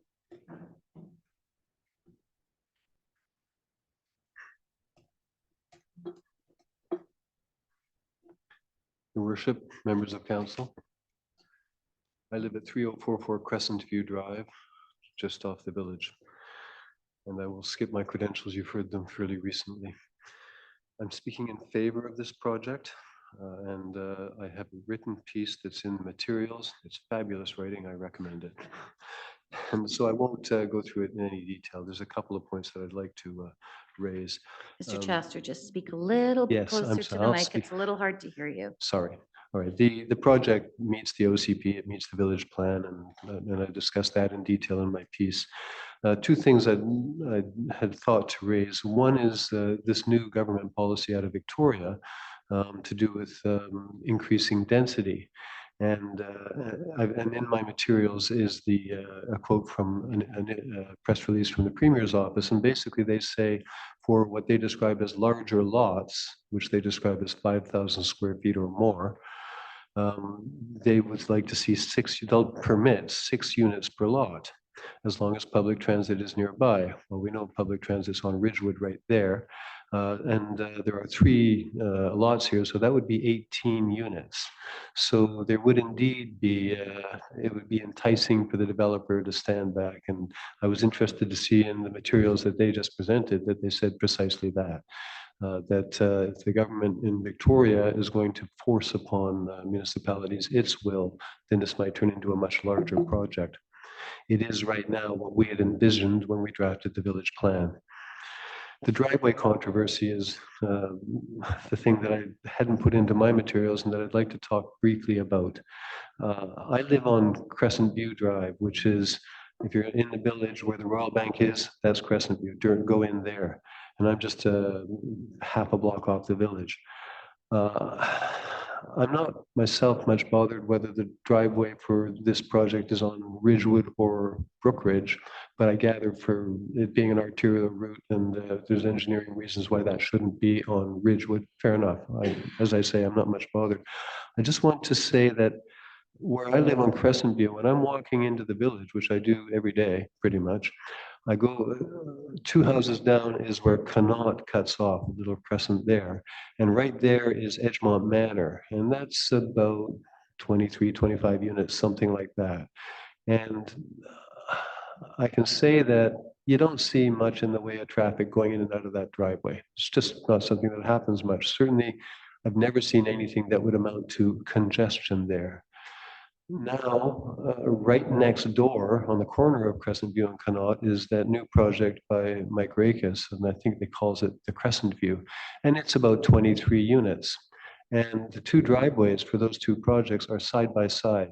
Your Worship, members of council. I live at 3044 Crescent View Drive, just off the village. And I will skip my credentials. You've heard them fairly recently. I'm speaking in favor of this project. And I have a written piece that's in the materials. It's fabulous writing. I recommend it. And so I won't go through it in any detail. There's a couple of points that I'd like to raise. Mr. Chester, just speak a little bit Yes, I'm closer to sorry. the I'll mic. speak. It's a little hard to hear you. Sorry. All right. The project meets the OCP. It meets the village plan, and I discussed that in detail in my piece. Two things I had thought to raise. One is this new government policy out of Victoria to do with increasing density. And in my materials is a quote from a press release from the Premier's office. And basically they say for what they describe as larger lots, which they describe as 5,000 square feet or more, they would like to see they'll permit 6 units per lot, as long as public transit is nearby. Well, we know public transit's on Ridgewood right there. And there are 3 lots here, so that would be 18 units. So there would indeed be, it would be enticing for the developer to stand back. And I was interested to see in the materials that they just presented that they said precisely that. That if the government in Victoria is going to force upon municipalities its will, then this might turn into a much larger project. It is right now what we had envisioned when we drafted the village plan. The driveway controversy is the thing that I hadn't put into my materials and that I'd like to talk briefly about. I live on Crescent View Drive, which is, if you're in the village where the Royal Bank is, that's Crescent View. Go in there. And I'm just half a block off the village. I'm not myself much bothered whether the driveway for this project is on Ridgewood or Brookridge, but I gather for it being an arterial route and there's engineering reasons why that shouldn't be on Ridgewood. Fair enough. As I say, I'm not much bothered. I just want to say that where I live on Crescent View, when I'm walking into the village, which I do every day pretty much, I go 2 houses down is where Connaught cuts off, a little crescent there. And right there is Edgemont Manor. And that's about 23, 25 units, something like that. And I can say that you don't see much in the way of traffic going in and out of that driveway. It's just not something that happens much. Certainly, I've never seen anything that would amount to congestion there. Now, right next door on the corner of Crescent View and Connaught is that new project by Mike Rakis, and I think they calls it the Crescent View, and it's about 23 units. And the 2 driveways for those 2 projects are side by side.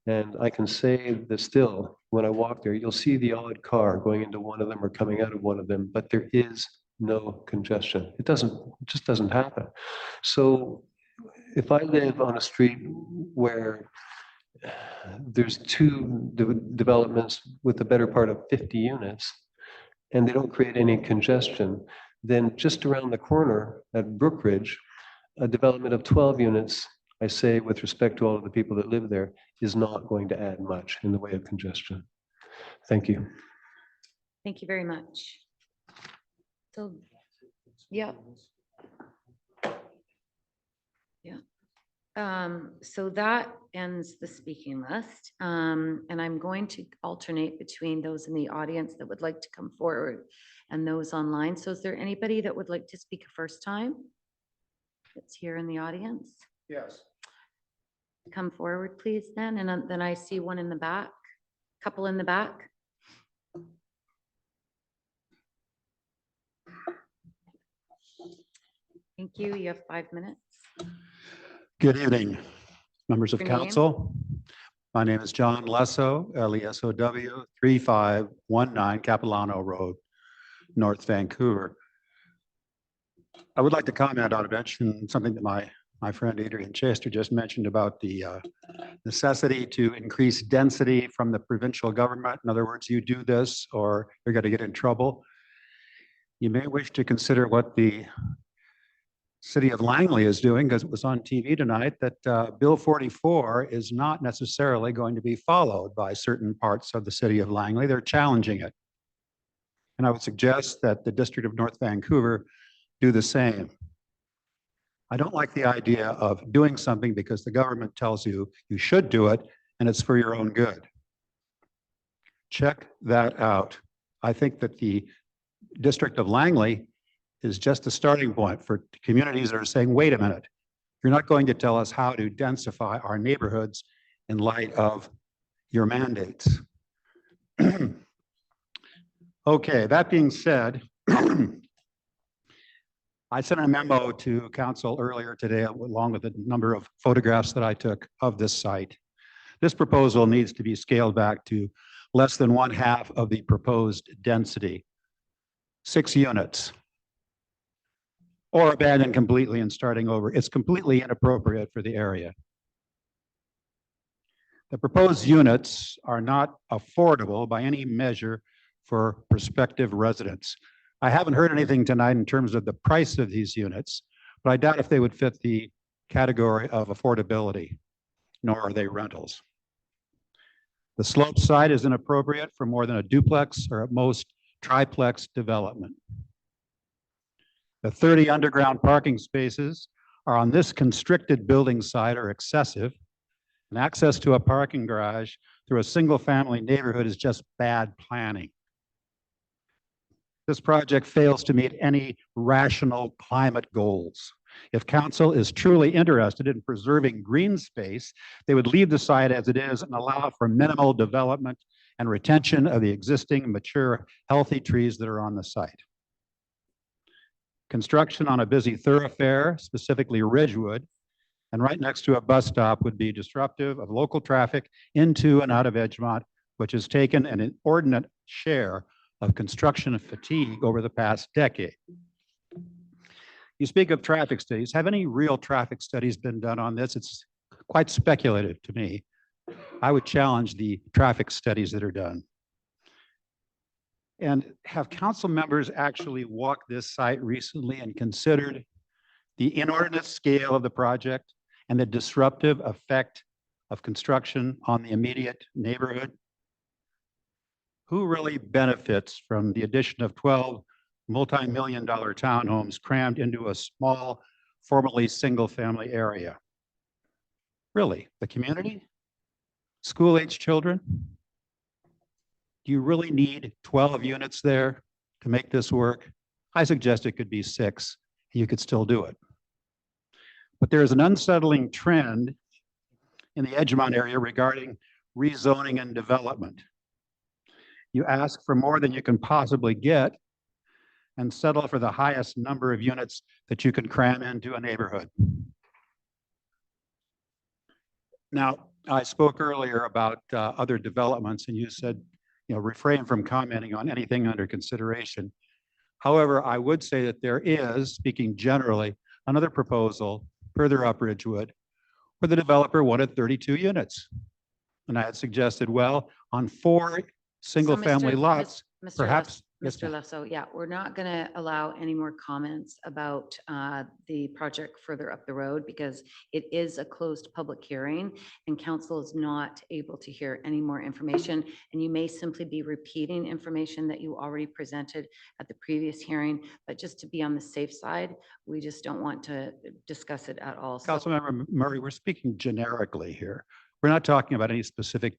And I can say that still, when I walk there, you'll see the odd car going into one of them or coming out of one of them, but there is no congestion. It just doesn't happen. So if I live on a street where there's 2 developments with the better part of 50 units, and they don't create any congestion, then just around the corner at Brookridge, a development of 12 units, I say with respect to all of the people that live there, is not going to add much in the way of congestion. Thank you. Thank you very much. So, yeah. Yeah. So that ends the speaking list. And I'm going to alternate between those in the audience that would like to come forward and those online. So is there anybody that would like to speak a first time that's here in the audience? Yes. Come forward, please, then. And then I see one in the back, couple in the back. Thank you. You have 5 minutes. Good evening, members of Your name? council. My name is John Lesso, Lesow, 3519 Capilano Road, North Vancouver. I would like to comment on something that my friend Adrian Chester just mentioned about the necessity to increase density from the provincial government. In other words, you do this or you're going to get in trouble. You may wish to consider what the City of Langley is doing, because it was on TV tonight, that Bill 44 is not necessarily going to be followed by certain parts of the City of Langley. They're challenging it. And I would suggest that the District of North Vancouver do the same. I don't like the idea of doing something because the government tells you you should do it and it's for your own good. Check that out. I think that the District of Langley is just a starting point for communities that are saying, wait a minute, you're not going to tell us how to densify our neighborhoods in light of your mandates. Okay, that being said, I sent a memo to council earlier today along with a number of photographs that I took of this site. This proposal needs to be scaled back to less than 1/2 of the proposed density, 6 units. Or abandoned completely and starting over. It's completely inappropriate for the area. The proposed units are not affordable by any measure for prospective residents. I haven't heard anything tonight in terms of the price of these units, but I doubt if they would fit the category of affordability, nor are they rentals. The slope side is inappropriate for more than a duplex or at most triplex development. The 30 underground parking spaces are on this constricted building site are excessive, and access to a parking garage through a single-family neighborhood is just bad planning. This project fails to meet any rational climate goals. If council is truly interested in preserving green space, they would leave the site as it is and allow for minimal development and retention of the existing mature, healthy trees that are on the site. Construction on a busy thoroughfare, specifically Ridgewood, and right next to a bus stop would be disruptive of local traffic into and out of Edgemont, which has taken an inordinate share of construction fatigue over the past decade. You speak of traffic studies. Have any real traffic studies been done on this? It's quite speculative to me. I would challenge the traffic studies that are done. And have council members actually walked this site recently and considered the inordinate scale of the project and the disruptive effect of construction on the immediate neighborhood? Who really benefits from the addition of 12 multi-million-dollar townhomes crammed into a small, formerly single-family area? Really, the community? School-age children? Do you really need 12 units there to make this work? I suggest it could be 6. You could still do it. But there is an unsettling trend in the Edgemont area regarding rezoning and development. You ask for more than you can possibly get and settle for the highest number of units that you can cram into a neighborhood. Now, I spoke earlier about other developments, and you said, refrain from commenting on anything under consideration. However, I would say that there is, speaking generally, another proposal further up Ridgewood where the developer wanted 32 units. And I had suggested, well, on 4 single-family lots, perhaps. Mr. Lesso, yeah, we're not going to allow any more comments about the project further up the road because it is a closed public hearing and council is not able to hear any more information. And you may simply be repeating information that you already presented at the previous hearing, but just to be on the safe side, we just don't want to discuss it at all. Councilmember Murray, we're speaking generically here. We're not talking about any specific,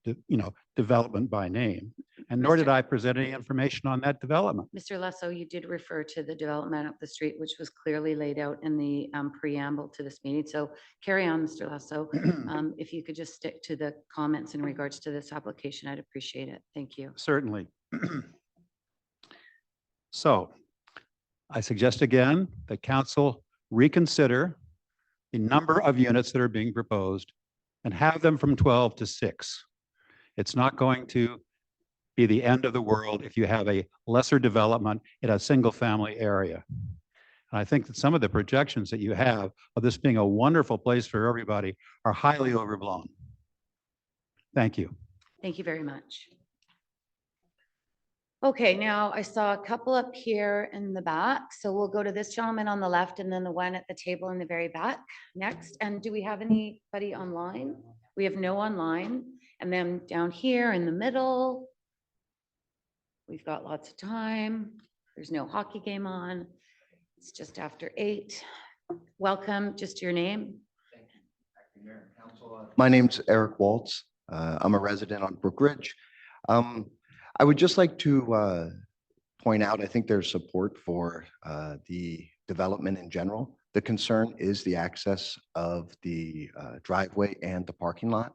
development by name, and nor did I present any information on that development. Mr. Lesso, you did refer to the development up the street, which was clearly laid out in the preamble to this meeting. So carry on, Mr. Lesso. If you could just stick to the comments in regards to this application, I'd appreciate it. Thank you. Certainly. So I suggest again that council reconsider the number of units that are being proposed and have them from 12 to 6. It's not going to be the end of the world if you have a lesser development in a single family area. And I think that some of the projections that you have of this being a wonderful place for everybody are highly overblown. Thank you. Thank you very much. Okay, now I saw a couple up here in the back. So we'll go to this gentleman on the left and then the one at the table in the very back next. And do we have anybody online? We have no online. And then down here in the middle, we've got lots of time. There's no hockey game on. It's just after 8. Welcome, just your name. My name's Eric Waltz. I'm a resident on Brookridge. I would just like to point out, I think there's support for the development in general. The concern is the access of the driveway and the parking lot.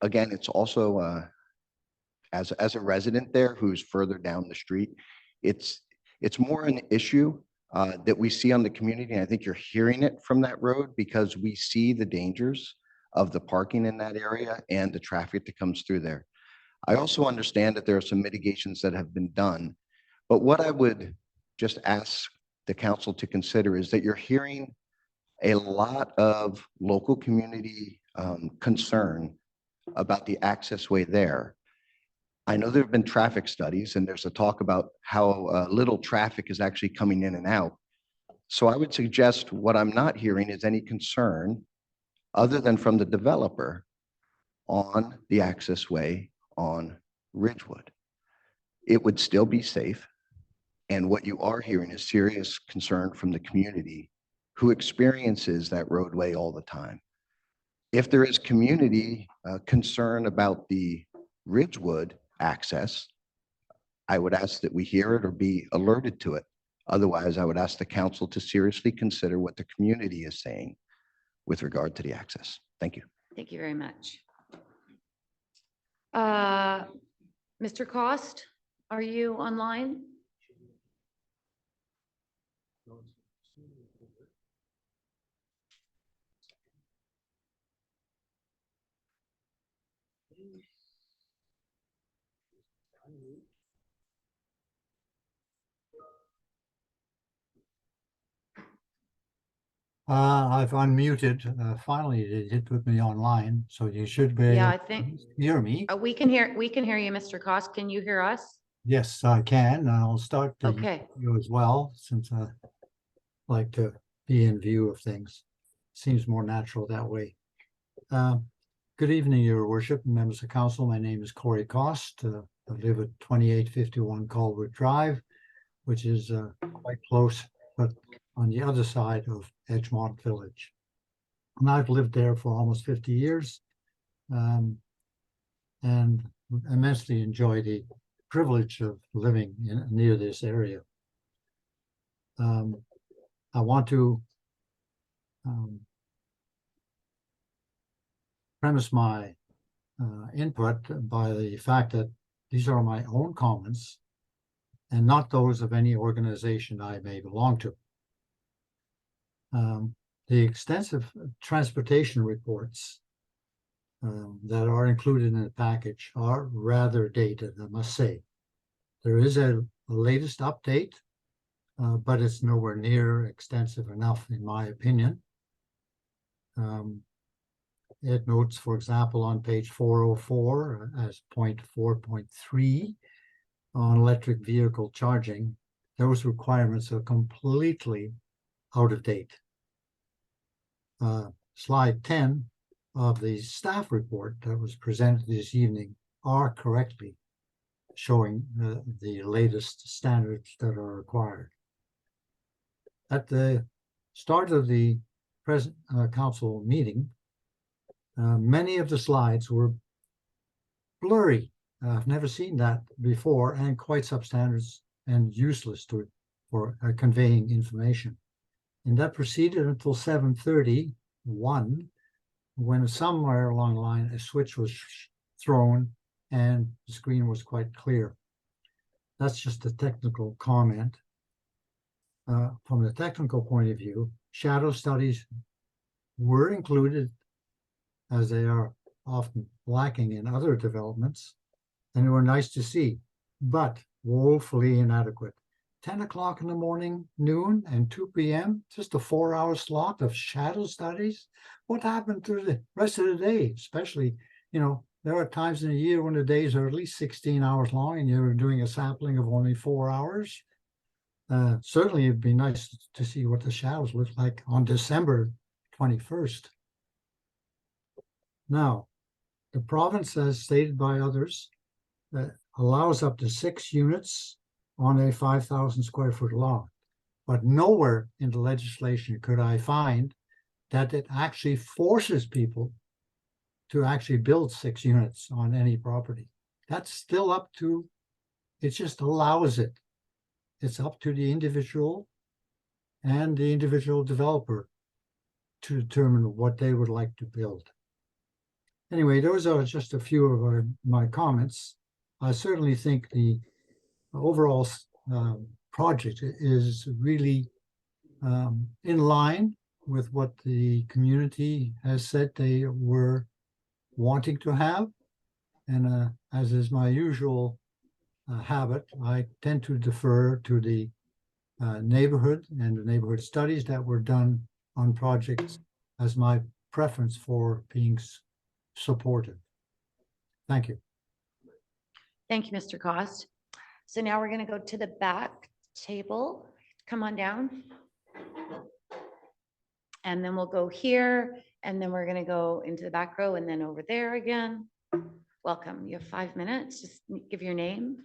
Again, it's also, as a resident there who's further down the street, it's more an issue that we see on the community. And I think you're hearing it from that road because we see the dangers of the parking in that area and the traffic that comes through there. I also understand that there are some mitigations that have been done, but what I would just ask the council to consider is that you're hearing a lot of local community concern about the access way there. I know there have been traffic studies and there's a talk about how little traffic is actually coming in and out. So I would suggest what I'm not hearing is any concern other than from the developer on the access way on Ridgewood. It would still be safe. And what you are hearing is serious concern from the community who experiences that roadway all the time. If there is community concern about the Ridgewood access, I would ask that we hear it or be alerted to it. Otherwise, I would ask the council to seriously consider what the community is saying with regard to the access. Thank you. Thank you very much. Mr. Cost, are you online? I've unmuted. Finally, it did put me online, so you should be Yeah, able I think, to hear me. we can hear you, Mr. Cost. Can you hear us? Yes, I can. And I'll start Okay. you as well, since I like to be in view of things. Seems more natural that way. Good evening, Your Worship, and members of council. My name is Corey Cost. I live at 2851 Colwood Drive, which is quite close, but on the other side of Edgemont Village. And I've lived there for almost 50 years and immensely enjoy the privilege of living near this area. I want to premise my input by the fact that these are my own comments and not those of any organization I may belong to. The extensive transportation reports that are included in the package are rather dated, I must say. There is a latest update, but it's nowhere near extensive enough, in my opinion. It notes, for example, on page 404 as point 4.3 on electric vehicle charging, those requirements are completely out of date. Slide 10 of the staff report that was presented this evening are correctly showing the latest standards that are required. At the start of the present council meeting, many of the slides were blurry. I've never seen that before, and quite substandard and useless for conveying information. And that proceeded until 7:31, when somewhere along the line a switch was thrown and the screen was quite clear. That's just a technical comment. From the technical point of view, shadow studies were included, as they are often lacking in other developments, and they were nice to see, but woefully inadequate. 10 o'clock in the morning, noon, and 2 p.m., just a 4-hour slot of shadow studies. What happened to the rest of the day? Especially, there are times in a year when the days are at least 16 hours long and you're doing a sampling of only 4 hours. Certainly, it'd be nice to see what the shadows look like on December 21st. Now, the province, as stated by others, allows up to 6 units on a 5,000 square foot lot. But nowhere in the legislation could I find that it actually forces people to actually build 6 units on any property. That's still up to, it just allows it. It's up to the individual and the individual developer to determine what they would like to build. Anyway, those are just a few of my comments. I certainly think the overall project is really in line with what the community has said they were wanting to have. And as is my usual habit, I tend to defer to the neighborhood and the neighborhood studies that were done on projects as my preference for being supportive. Thank you. Thank you, Mr. Cost. So now we're going to go to the back table. Come on down. And then we'll go here, and then we're going to go into the back row and then over there again. Welcome. You have 5 minutes. Just give your name.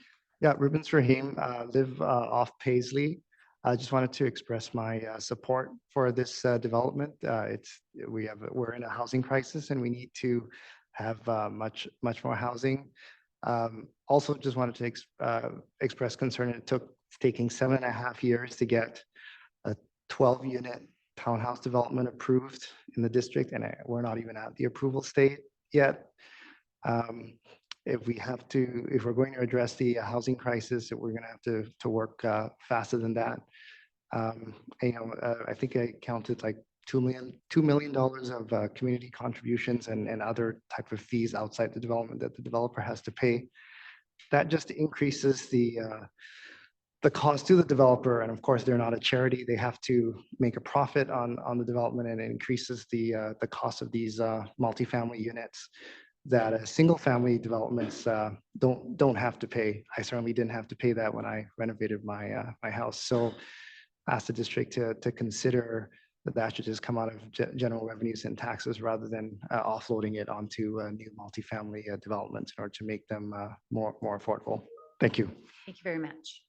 Yeah, Rubens Rahim, live off Paisley. I just wanted to express my support for this development. We're in a housing crisis and we need to have much more housing. Also, just wanted to express concern. It's taking 7.5 years to get a 12-unit townhouse development approved in the district, and we're not even at the approval state yet. If we're going to address the housing crisis, we're going to have to work faster than that. I think I counted like $2 million of community contributions and other type of fees outside the development that the developer has to pay. That just increases the the cost to the developer, and of course, they're not a charity, they have to make a profit on the development, and it increases the cost of these multifamily units that single family developments don't have to pay. I certainly didn't have to pay that when I renovated my my house. So ask the district to consider that should just come out of general revenues and taxes rather than offloading it onto new multifamily developments in order to make them more affordable. Thank you. Thank you very much.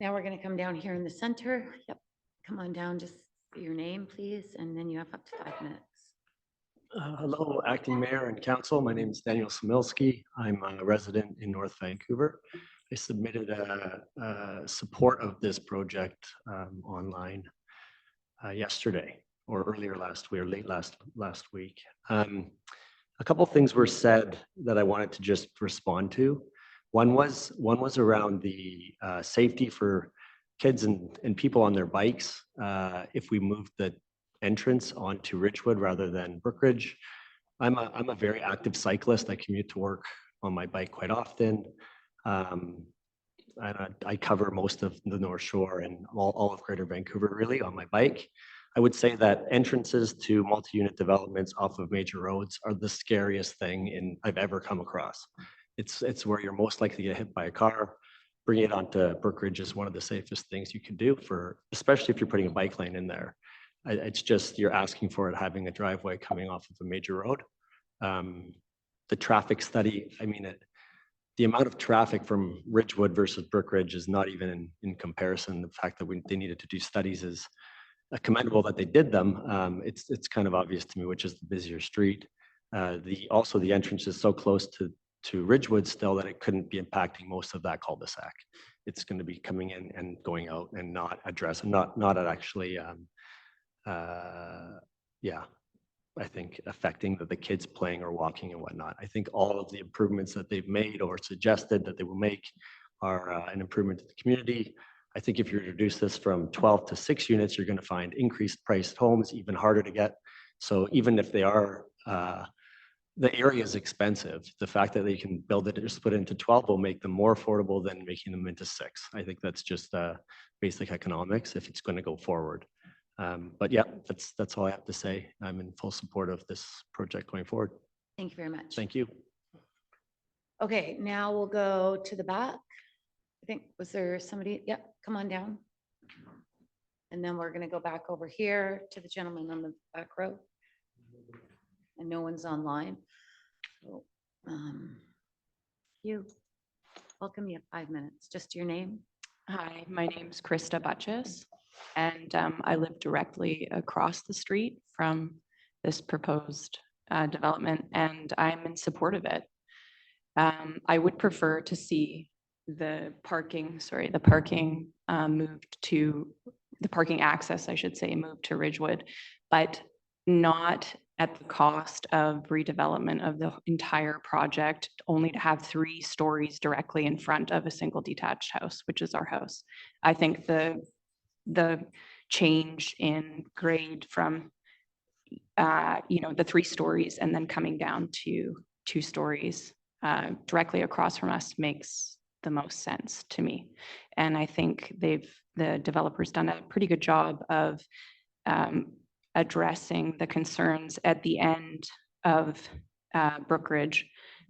Now we're going to come down here in the center. Yep. Come on down, just your name, please, and then you have up to 5 minutes. Hello, Acting Mayor and Council. My name is Daniel Samilski. I'm a resident in North Vancouver. I submitted support of this project online yesterday or earlier last week or late last week. A couple things were said that I wanted to just respond to. One was around the safety for kids and people on their bikes. If we moved the entrance onto Ridgewood rather than Brookridge. I'm a very active cyclist. I commute to work on my bike quite often. And I cover most of the North Shore and all of Greater Vancouver really on my bike. I would say that entrances to multi-unit developments off of major roads are the scariest thing I've ever come across. It's where you're most likely to get hit by a car. Bringing it onto Brookridge is one of the safest things you can do especially if you're putting a bike lane in there. It's just, you're asking for it having a driveway coming off of a major road. The traffic study, I mean, the amount of traffic from Ridgewood versus Brookridge is not even in comparison. The fact that they needed to do studies is commendable that they did them. It's kind of obvious to me which is the busier street. Also the entrance is so close to Ridgewood still that it couldn't be impacting most of that cul-de-sac. It's going to be coming in and going out and not actually I think affecting the kids playing or walking and whatnot. I think all of the improvements that they've made or suggested that they will make are an improvement to the community. I think if you reduce this from 12 to 6 units, you're going to find increased priced homes even harder to get. So even if they are, the area is expensive. The fact that they can build it or split it into 12 will make them more affordable than making them into 6. I think that's just basic economics if it's going to go forward. But yeah, that's all I have to say. I'm in full support of this project going forward. Thank you very much. Thank you. Okay, now we'll go to the back. I think, was there somebody? Yep, come on down. And then we're going to go back over here to the gentleman on the back row. And no one's online. So, you, welcome, you have 5 minutes. Just your name. Hi, my name's Krista Butchess, and I live directly across the street from this proposed development, and I'm in support of it. I would prefer to see the parking access, I should say, moved to Ridgewood, but not at the cost of redevelopment of the entire project, only to have 3 stories directly in front of a single detached house, which is our house. I think the change in grade from the 3 stories and then coming down to 2 stories directly across from us makes the most sense to me. And I think the developer's done a pretty good job of addressing the concerns at the end of Brookridge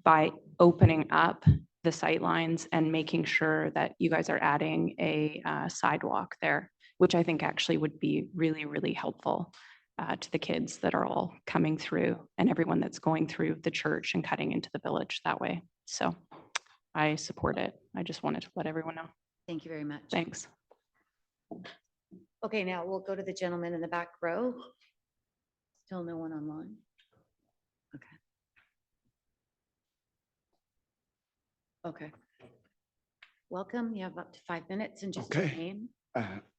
by opening up the sightlines and making sure that you guys are adding a sidewalk there, which I think actually would be really, really helpful to the kids that are all coming through and everyone that's going through the church and cutting into the village that way. So I support it. I just wanted to let everyone know. Thank you very much. Thanks. Okay, now we'll go to the gentleman in the back row. Still no one online. Okay. Okay. Welcome. You have up to 5 minutes and just your name.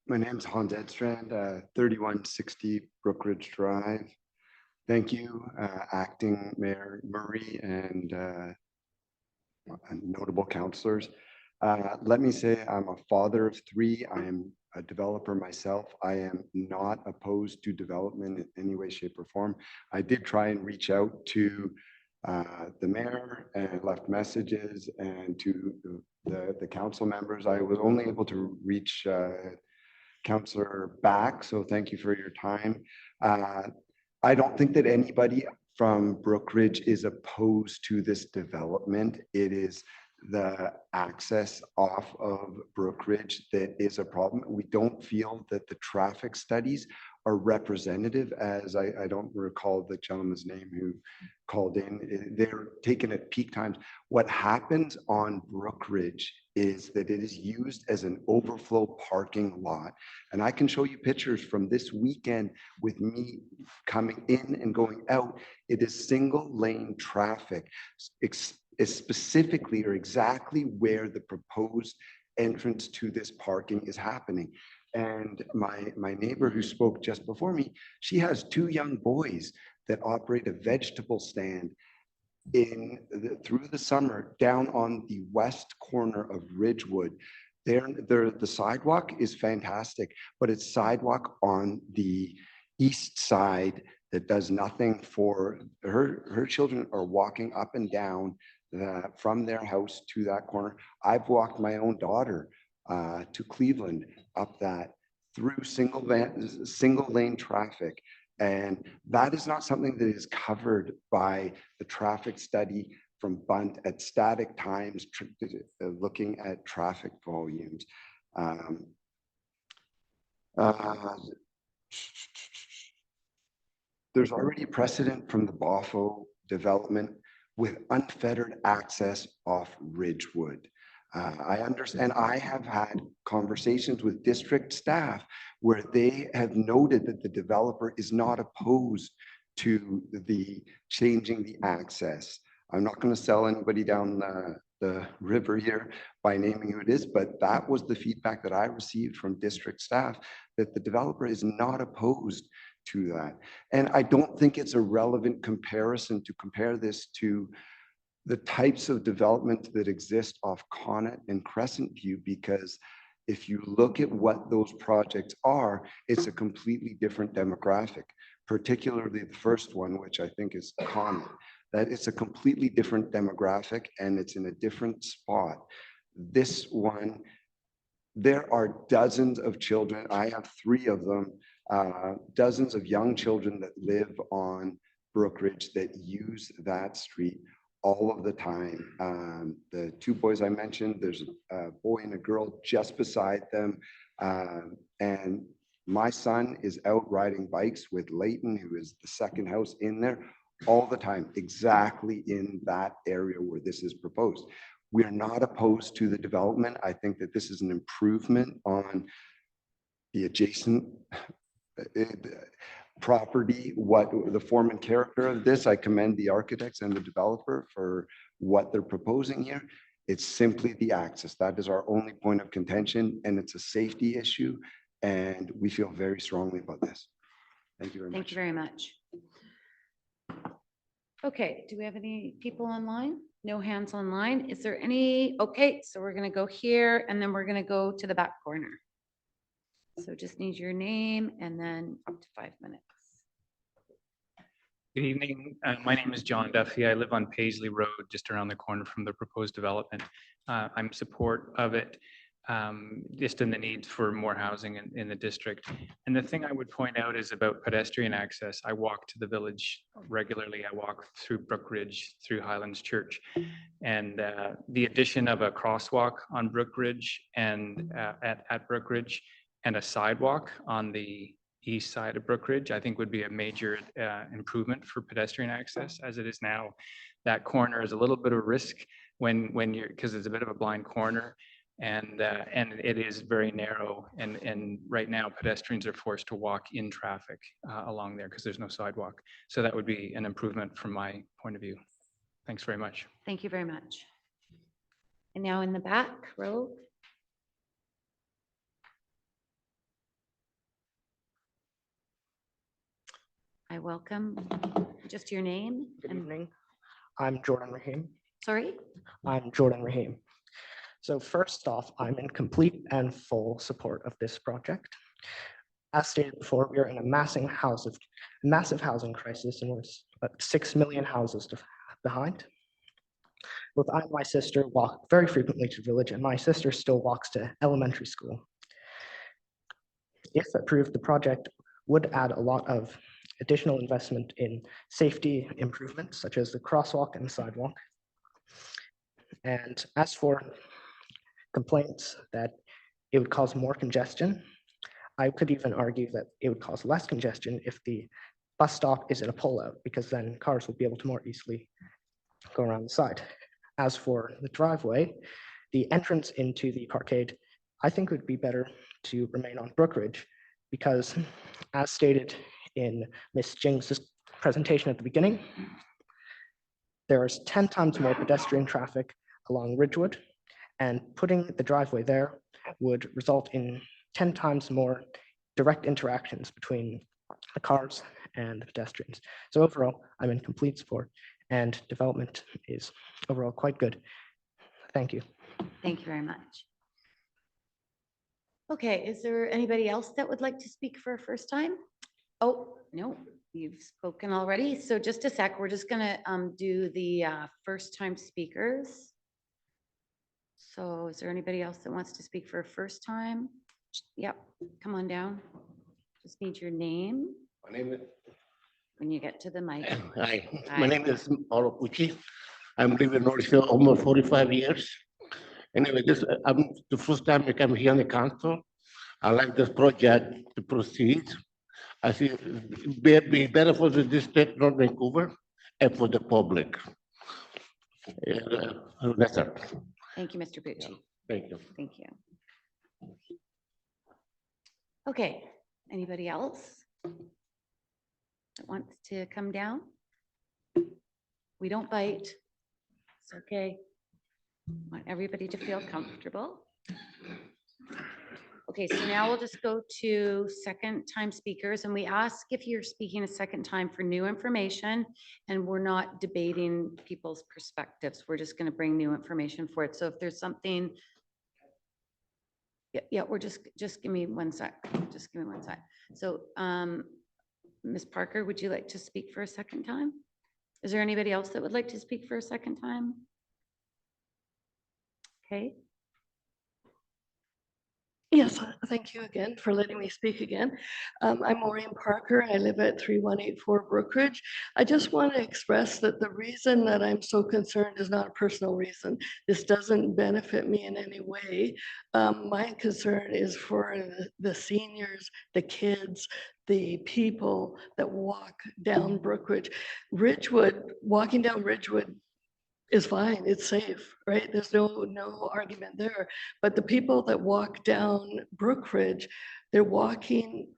My name is Hans Edstrand, 3160 Brookridge Drive. Thank you, Acting Mayor Murray and notable councillors. Let me say I'm a father of 3. I am a developer myself. I am not opposed to development in any way, shape, or form. I did try and reach out to the mayor and left messages and to the council members. I was only able to reach Councillor back, so thank you for your time. I don't think that anybody from Brookridge is opposed to this development. It is the access off of Brookridge that is a problem. We don't feel that the traffic studies are representative, as I don't recall the gentleman's name who called in. They're taken at peak times. What happens on Brookridge is that it is used as an overflow parking lot. And I can show you pictures from this weekend with me coming in and going out. It is single lane traffic, is specifically or exactly where the proposed entrance to this parking is happening. And my neighbor who spoke just before me, she has 2 young boys that operate a vegetable stand through the summer down on the west corner of Ridgewood. The sidewalk is fantastic, but it's sidewalk on the east side that does nothing for her children are walking up and down from their house to that corner. I've walked my own daughter to Cleveland up that through single lane traffic. And that is not something that is covered by the traffic study from Bunt at static times, looking at traffic volumes. There's already precedent from the Boffo development with unfettered access off Ridgewood. I understand, I have had conversations with district staff where they have noted that the developer is not opposed to the changing the access. I'm not going to sell anybody down the river here by naming who it is, but that was the feedback that I received from district staff, that the developer is not opposed to that. And I don't think it's a relevant comparison to compare this to the types of development that exist off Connaught and Crescent View, because if you look at what those projects are, it's a completely different demographic, particularly the first one, which I think is Connaught. That it's a completely different demographic and it's in a different spot. This one, there are dozens of children. I have 3 of them, dozens of young children that live on Brookridge that use that street all of the time. The 2 boys I mentioned, there's a boy and a girl just beside them. And my son is out riding bikes with Leighton, who is the second house in there, all the time, exactly in that area where this is proposed. We are not opposed to the development. I think that this is an improvement on the adjacent property, what the form and character of this. I commend the architects and the developer for what they're proposing here. It's simply the access. That is our only point of contention, and it's a safety issue, and we feel very strongly about this. Thank you very much. Thank you very much. Okay, do we have any people online? No hands online. Is there any? Okay, so we're going to go here and then we're going to go to the back corner. So just need your name and then up to 5 minutes. Good evening. My name is John Duffy. I live on Paisley Road, just around the corner from the proposed development. I'm in support of it, just in the need for more housing in the district. And the thing I would point out is about pedestrian access. I walk to the village regularly. I walk through Brookridge, through Highlands Church. And the addition of a crosswalk on Brookridge and at Brookridge and a sidewalk on the east side of Brookridge, I think would be a major improvement for pedestrian access. As it is now, that corner is a little bit of a risk when you're, because it's a bit of a blind corner, and it is very narrow. And right now, pedestrians are forced to walk in traffic along there because there's no sidewalk. So that would be an improvement from my point of view. Thanks very much. Thank you very much. And now in the back row. I welcome. Just your name. Good evening. I'm Jordan Rahim. Sorry? I'm Jordan Rahim. So first off, I'm in complete and full support of this project. As stated before, we are in a massive housing crisis, and we're 6 million houses behind. Both I and my sister walk very frequently to the village, and my sister still walks to elementary school. If approved, the project would add a lot of additional investment in safety improvements, such as the crosswalk and the sidewalk. And as for complaints that it would cause more congestion, I could even argue that it would cause less congestion if the bus stop is in a pullout, because then cars will be able to more easily go around the side. As for the driveway, the entrance into the parkade, I think would be better to remain on Brookridge, because as stated in Ms. Jing's presentation at the beginning, there is 10 times more pedestrian traffic along Ridgewood, and putting the driveway there would result in 10 times more direct interactions between the cars and the pedestrians. So overall, I'm in complete support, and development is overall quite good. Thank you. Thank you very much. Okay, is there anybody else that would like to speak for a first time? Oh, no, you've spoken already. So just a sec, we're just gonna do the first time speakers. So is there anybody else that wants to speak for a first time? Yep, come on down. Just need your name. My name is. When you get to the mic. Hi, Hi. my name is Mauro Pucci. I'm living in Northfield almost 45 years. Anyway, this I'm the first time I come here in the council. I like this project to proceed. I see it be better for the district, North Vancouver, and for the public. That's it. Thank you, Mr. Pucci. Thank you. Thank you. Okay, anybody else that wants to come down? We don't bite. It's okay. Want everybody to feel comfortable. Okay, so now we'll just go to second time speakers, and we ask if you're speaking a second time for new information, and we're not debating people's perspectives. We're just going to bring new information for it. So if there's something, yeah, we're just give me one sec. Just give me one sec. So, Ms. Parker, would you like to speak for a second time? Is there anybody else that would like to speak for a second time? Okay. Yes, thank you again for letting me speak again. I'm Maureen Parker. I live at 3184 Brookridge. I just want to express that the reason that I'm so concerned is not a personal reason. This doesn't benefit me in any way. My concern is for the seniors, the kids, the people that walk down Brookridge. Walking down Ridgewood is fine, it's safe, right? There's no argument there. But the people that walk down Brookridge, they're walking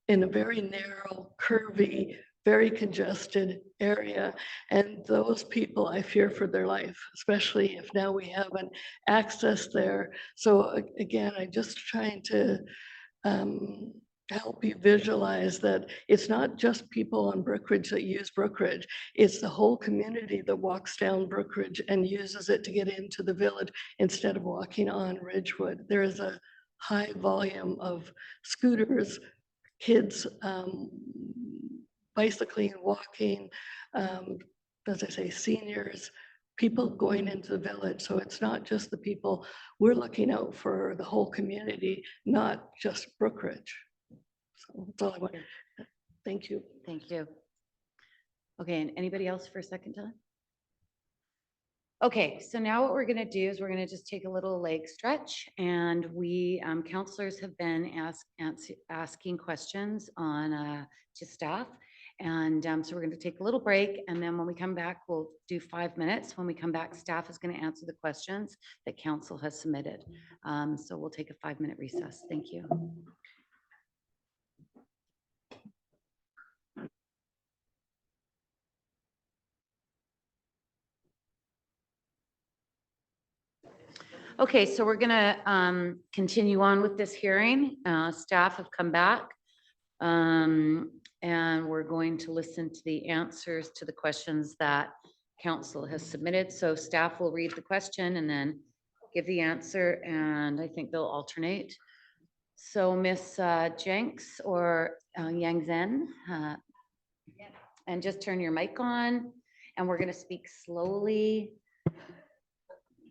in a very narrow, curvy, very congested area. And those people, I fear for their life, especially if now we have an access there. So again, I'm just trying to help you visualize that it's not just people on Brookridge that use Brookridge, it's the whole community that walks down Brookridge and uses it to get into the village instead of walking on Ridgewood. There is a high volume of scooters, kids bicycling, walking, as I say, seniors, people going into the village. So it's not just the people, we're looking out for the whole community, not just Brookridge. So that's all I want. Thank you. Thank you. Okay, and anybody else for a second time? Okay, so now what we're going to do is we're going to just take a little leg stretch, and we councillors have been asking questions on to staff, and so we're going to take a little break, and then when we come back, we'll do 5 minutes. When we come back, staff is going to answer the questions that council has submitted. So we'll take a 5-minute recess. Thank you. Okay, so we're gonna continue on with this hearing. Staff have come back. And we're going to listen to the answers to the questions that council has submitted. So staff will read the question and then give the answer, and I think they'll alternate. So Miss Jenks or Yang Zhen, and just turn your mic on, and we're gonna speak slowly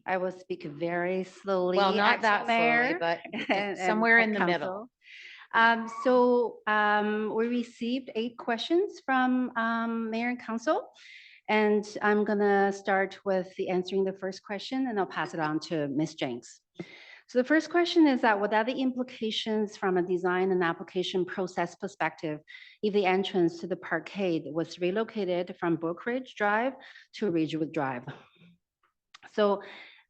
I will speak very slowly. Well, not Acting that slowly, Mayor but and somewhere in the Council. middle. We received 8 questions from Mayor and Council. And I'm gonna start with answering the first question, and I'll pass it on to Ms. Jenks. So the first question is that what are the implications from a design and application process perspective if the entrance to the parkade was relocated from Brookridge Drive to Ridgewood Drive? So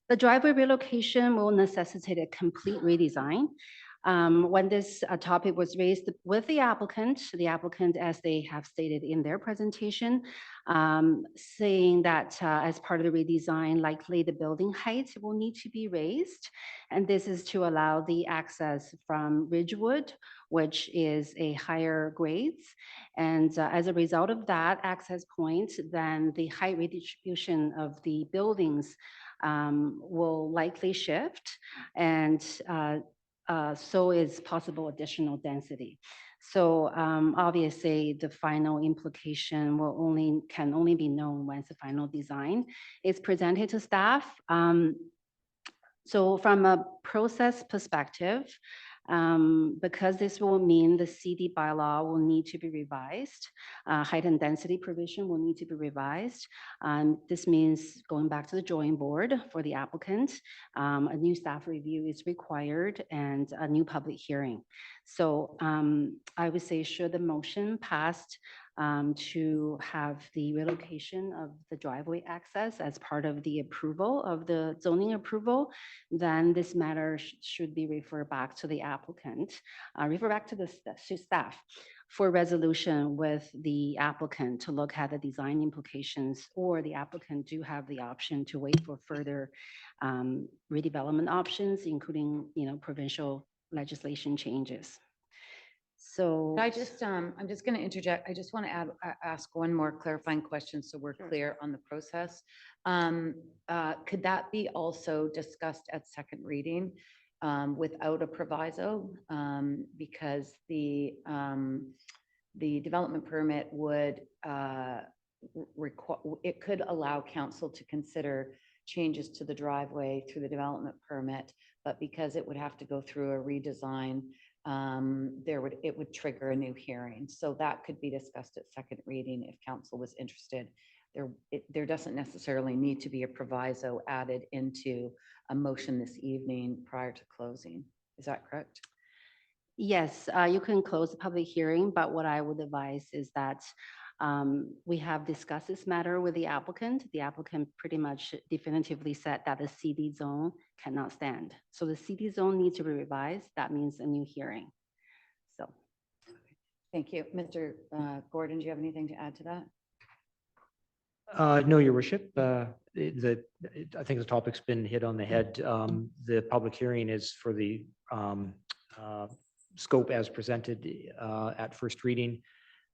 the driveway relocation will necessitate a complete redesign. When this topic was raised with the applicant, as they have stated in their presentation, saying that as part of the redesign, likely the building height will need to be raised. And this is to allow the access from Ridgewood, which is a higher grades. And as a result of that access point, then the height redistribution of the buildings will likely shift, and so is possible additional density. So obviously the final implication can only be known once the final design is presented to staff. So from a process perspective, because this will mean the CD bylaw will need to be revised, height and density provision will need to be revised. This means going back to the drawing board for the applicant, a new staff review is required and a new public hearing. So I would say should the motion passed to have the relocation of the driveway access as part of the approval of the zoning approval, then this matter should be referred back to the applicant, refer back to the staff for resolution with the applicant to look at the design implications, or the applicant do have the option to wait for further redevelopment options, including, provincial legislation changes. So I'm just going to interject. I just want to ask one more clarifying question so we're clear on the process. Could that be also discussed at second reading without a proviso? Because the development permit would it could allow council to consider changes to the driveway through the development permit, but because it would have to go through a redesign, it would trigger a new hearing. So that could be discussed at second reading if council was interested. There doesn't necessarily need to be a proviso added into a motion this evening prior to closing. Is that correct? yes, you can close the public hearing, but what I would advise is that we have discussed this matter with the applicant. The applicant pretty much definitively said that the CD zone cannot stand. So the CD zone needs to be revised. That means a new hearing. So. Thank you. Mr. Gordon, do you have anything to add to that? No, Your Worship. I think the topic's been hit on the head. The public hearing is for the scope as presented at first reading.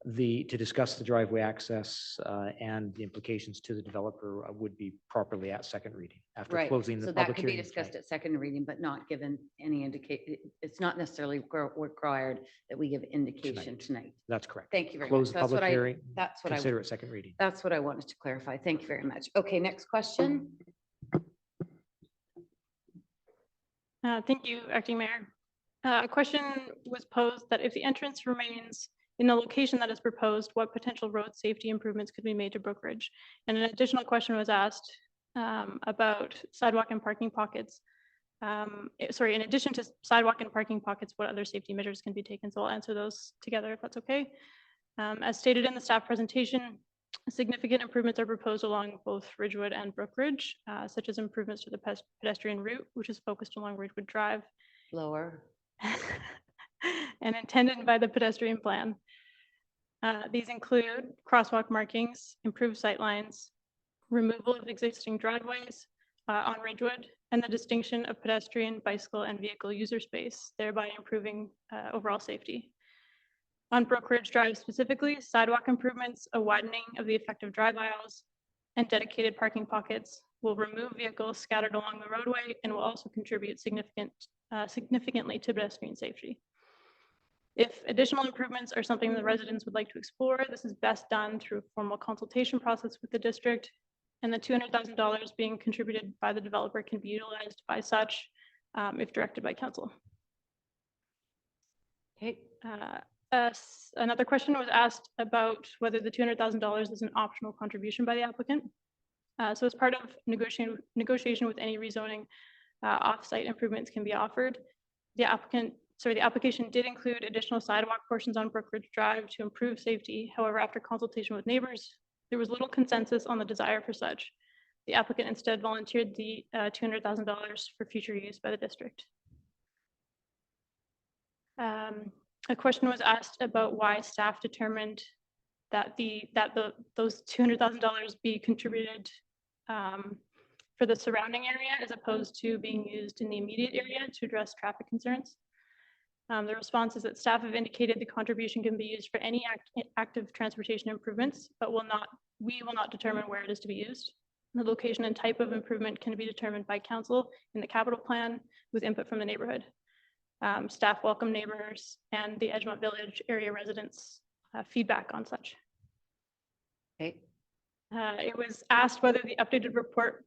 To discuss the driveway access and the implications to the developer would be properly at second reading after closing the public hearing. So that could be discussed at second reading, but not given any indication. It's not necessarily required that we give indication tonight. That's correct. Thank you very Close much. the public hearing. That's what consider it second reading. That's what I wanted to clarify. Thank you very much. Okay, next question. Thank you, Acting Mayor. A question was posed that if the entrance remains in the location that is proposed, what potential road safety improvements could be made to Brookridge? And an additional question was asked about sidewalk and parking pockets. In addition to sidewalk and parking pockets, what other safety measures can be taken? So I'll answer those together if that's okay. As stated in the staff presentation, significant improvements are proposed along both Ridgewood and Brookridge, such as improvements to the pedestrian route, which is focused along Ridgewood Drive. Lower. And intended by the pedestrian plan. These include crosswalk markings, improved sightlines, removal of existing driveways on Ridgewood, and the distinction of pedestrian, bicycle, and vehicle user space, thereby improving overall safety. On Brookridge Drive specifically, sidewalk improvements, a widening of the effective drive aisles, and dedicated parking pockets will remove vehicles scattered along the roadway and will also contribute significantly to pedestrian safety. If additional improvements are something the residents would like to explore, this is best done through a formal consultation process with the district and the $200,000 being contributed by the developer can be utilized by such if directed by council. Okay. Another question was asked about whether the $200,000 is an optional contribution by the applicant. So as part of negotiation with any rezoning, off-site improvements can be offered. The application did include additional sidewalk portions on Brookridge Drive to improve safety. However, after consultation with neighbors, there was little consensus on the desire for such. The applicant instead volunteered the $200,000 for future use by the district. A question was asked about why staff determined that those $200,000 be contributed for the surrounding area as opposed to being used in the immediate area to address traffic concerns. The response is that staff have indicated the contribution can be used for any active transportation improvements, but we will not determine where it is to be used. The location and type of improvement can be determined by council in the capital plan with input from the neighborhood. Staff welcome neighbors and the Edgemont Village area residents' feedback on such. Okay. It was asked whether the updated report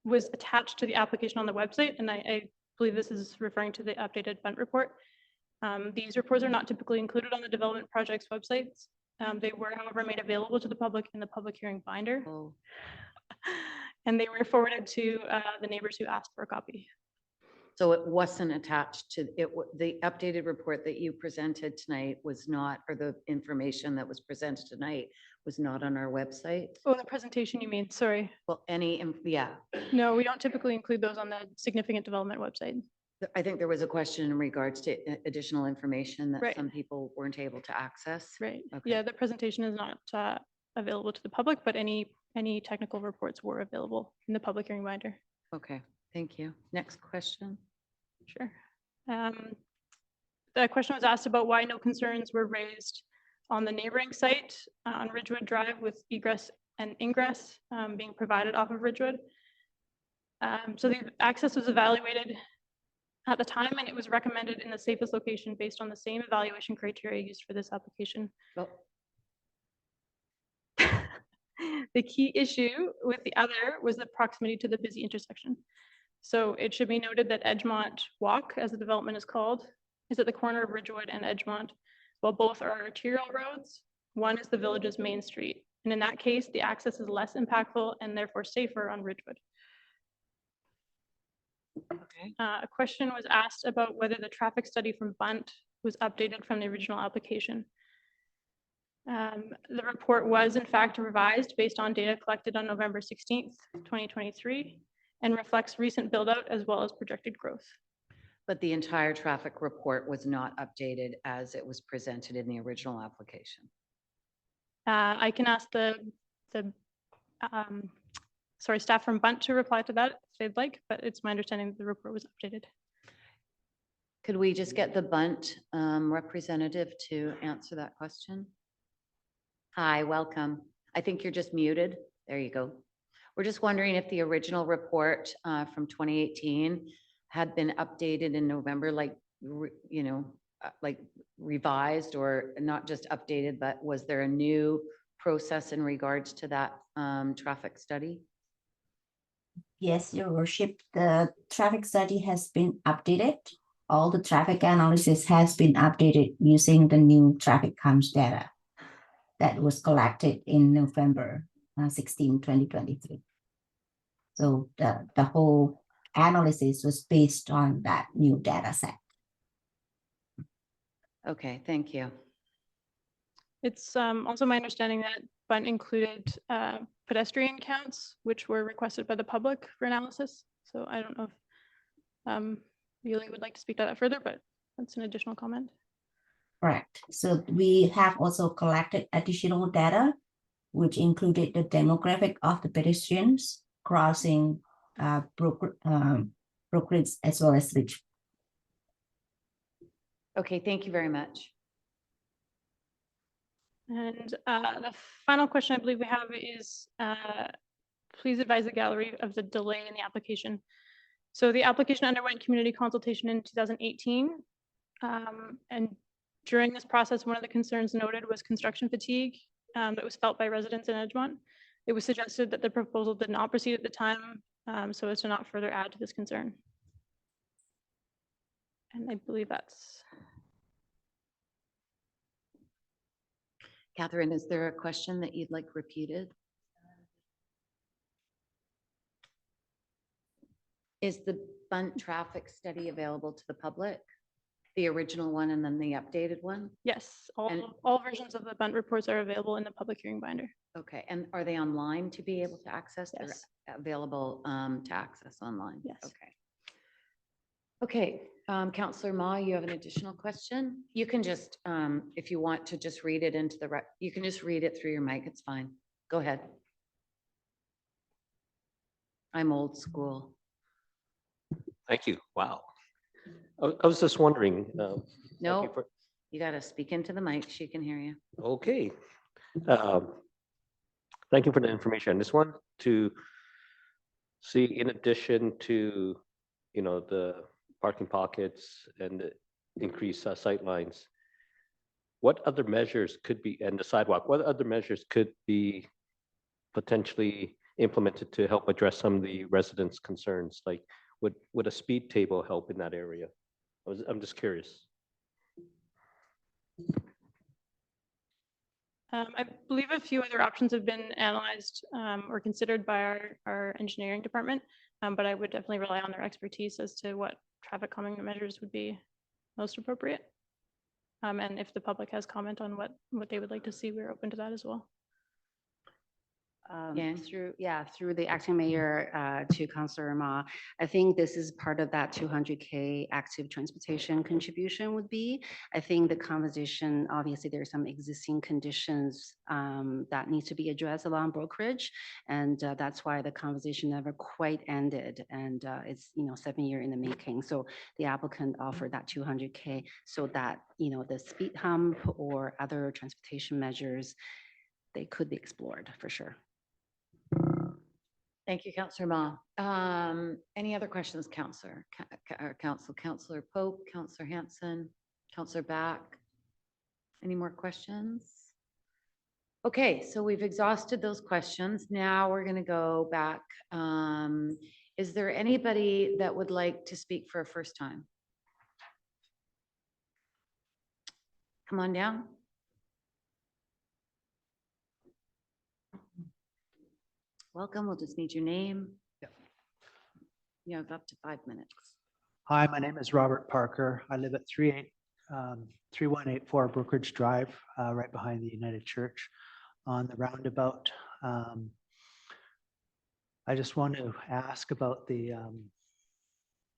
was attached to the application on the website, and I believe this is referring to the updated Bunt report. These reports are not typically included on the development project's websites. They were, however, made available to the public in the public hearing binder. Oh. And they were forwarded to the neighbors who asked for a copy. So it wasn't attached to it. The updated report that you presented tonight was not, or the information that was presented tonight was not on our website. Oh, the presentation you mean, sorry. Well, yeah. No, we don't typically include those on the significant development website. I think there was a question in regards to additional information that Right. some people weren't able to access. Right. Okay. Yeah, the presentation is not available to the public, but any technical reports were available in the public hearing binder. Okay, thank you. Next question. Sure. The question was asked about why no concerns were raised on the neighboring site on Ridgewood Drive with egress and ingress being provided off of Ridgewood. So the access was evaluated at the time, and it was recommended in the safest location based on the same evaluation criteria used for this application. Oh. The key issue with the other was the proximity to the busy intersection. So it should be noted that Edgemont Walk, as the development is called, is at the corner of Ridgewood and Edgemont. While both are arterial roads, one is the village's main street. And in that case, the access is less impactful and therefore safer on Ridgewood. Okay. A question was asked about whether the traffic study from Bunt was updated from the original application. The report was in fact revised based on data collected on November 16th, 2023, and reflects recent build out as well as projected growth. But the entire traffic report was not updated as it was presented in the original application. I can ask the staff from Bunt to reply to that if they'd like, but it's my understanding that the report was updated. Could we just get the Bunt representative to answer that question? Hi, welcome. I think you're just muted. There you go. We're just wondering if the original report from 2018 had been updated in November, like, like revised, or not just updated, but was there a new process in regards to that traffic study? Yes, Your Worship, the traffic study has been updated. All the traffic analysis has been updated using the new traffic counts data that was collected in November 16, 2023. So the whole analysis was based on that new data set. Okay, thank you. It's also my understanding that Bunt included pedestrian counts, which were requested by the public for analysis. So I don't know if Yuli would like to speak to that further, but that's an additional comment. Correct. So we have also collected additional data, which included the demographic of the pedestrians crossing Brookridge as well as Ridge. Okay, thank you very much. And the final question I believe we have is, please advise the gallery of the delay in the application. So the application underwent community consultation in 2018. And during this process, one of the concerns noted was construction fatigue that was felt by residents in Edgemont. It was suggested that the proposal did not proceed at the time, so as to not further add to this concern. And I believe that's. Catherine, is there a question that you'd like repeated? Is the bunt traffic study available to the public? The original one and then the updated one? Yes, all versions of the bunt reports are available in the public hearing binder. Okay, and are they online to be able to access? Yes. They're available to access online? Yes. Okay. Okay, Councillor Ma, you have an additional question? You can just, if you want to just read it into the, you can just read it through your mic, it's fine. Go ahead. I'm old school. Thank you. Wow. I was just wondering. No, you got to speak into the mic. She can hear you. Okay. Thank you for the information. I just want to see, in addition to, the parking pockets and the increased sight lines, what other measures could be, and the sidewalk, what other measures could be potentially implemented to help address some of the residents' concerns? Like, would a speed table help in that area? I'm just curious. I believe a few other options have been analyzed or considered by our engineering department, but I would definitely rely on their expertise as to what traffic calming measures would be most appropriate. And if the public has comment on what they would like to see, we're open to that as well. Through the acting mayor to Councillor Ma, I think this is part of that 200K active transportation contribution would be. I think the conversation, obviously there are some existing conditions that need to be addressed along Brookridge, and that's why the conversation never quite ended, and it's 7 years in the making. So the applicant offered that 200K so that the speed hump or other transportation measures, they could be explored for sure. Thank you, Councillor Ma. Any other questions, Councillor? Councillor Pope, Councillor Hanson, Councillor Back? Any more questions? Okay, so we've exhausted those questions. Now we're going to go back. Is there anybody that would like to speak for a first time? Come on down. Welcome. We'll just need your name. You have up to 5 minutes. Hi, my name is Robert Parker. I live at 3184 Brookridge Drive, right behind the United Church on the roundabout. I just want to ask about the,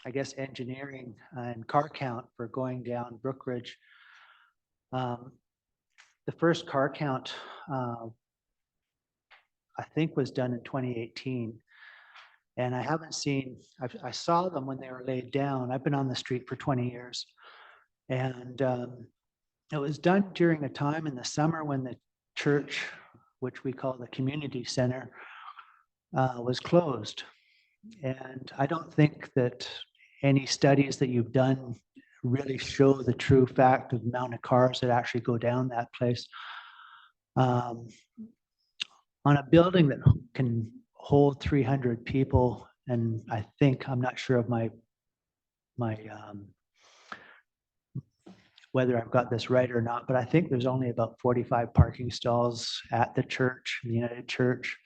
I guess, engineering and car count for going down Brookridge. The first car count, I think, was done in 2018. And I haven't seen, I saw them when they were laid down. I've been on the street for 20 years. And it was done during a time in the summer when the church, which we call the community center, was closed. And I don't think that any studies that you've done really show the true fact of the amount of cars that actually go down that place. On a building that can hold 300 people, and I think, I'm not sure of my whether I've got this right or not, but I think there's only about 45 parking stalls at the church, the United Church,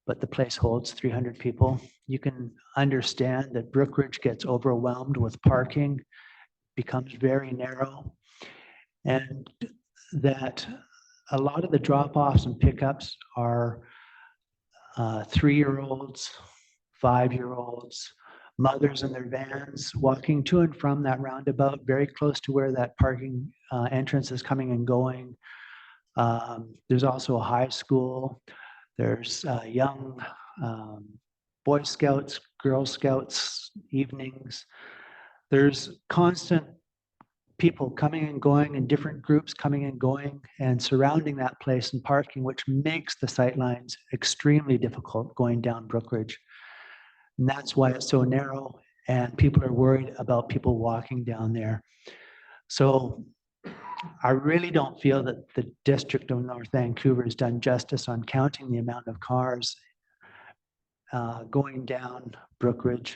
but the place holds 300 people. You can understand that Brookridge gets overwhelmed with parking, becomes very narrow, and that a lot of the drop-offs and pickups are 3-year-olds, 5-year-olds, mothers in their vans walking to and from that roundabout, very close to where that parking entrance is coming and going. There's also a high school. There's young Boy Scouts, Girl Scouts evenings. There's constant people coming and going, and different groups coming and going and surrounding that place and parking, which makes the sight lines extremely difficult going down Brookridge. And that's why it's so narrow, and people are worried about people walking down there. So I really don't feel that the District of North Vancouver has done justice on counting the amount of cars going down Brookridge,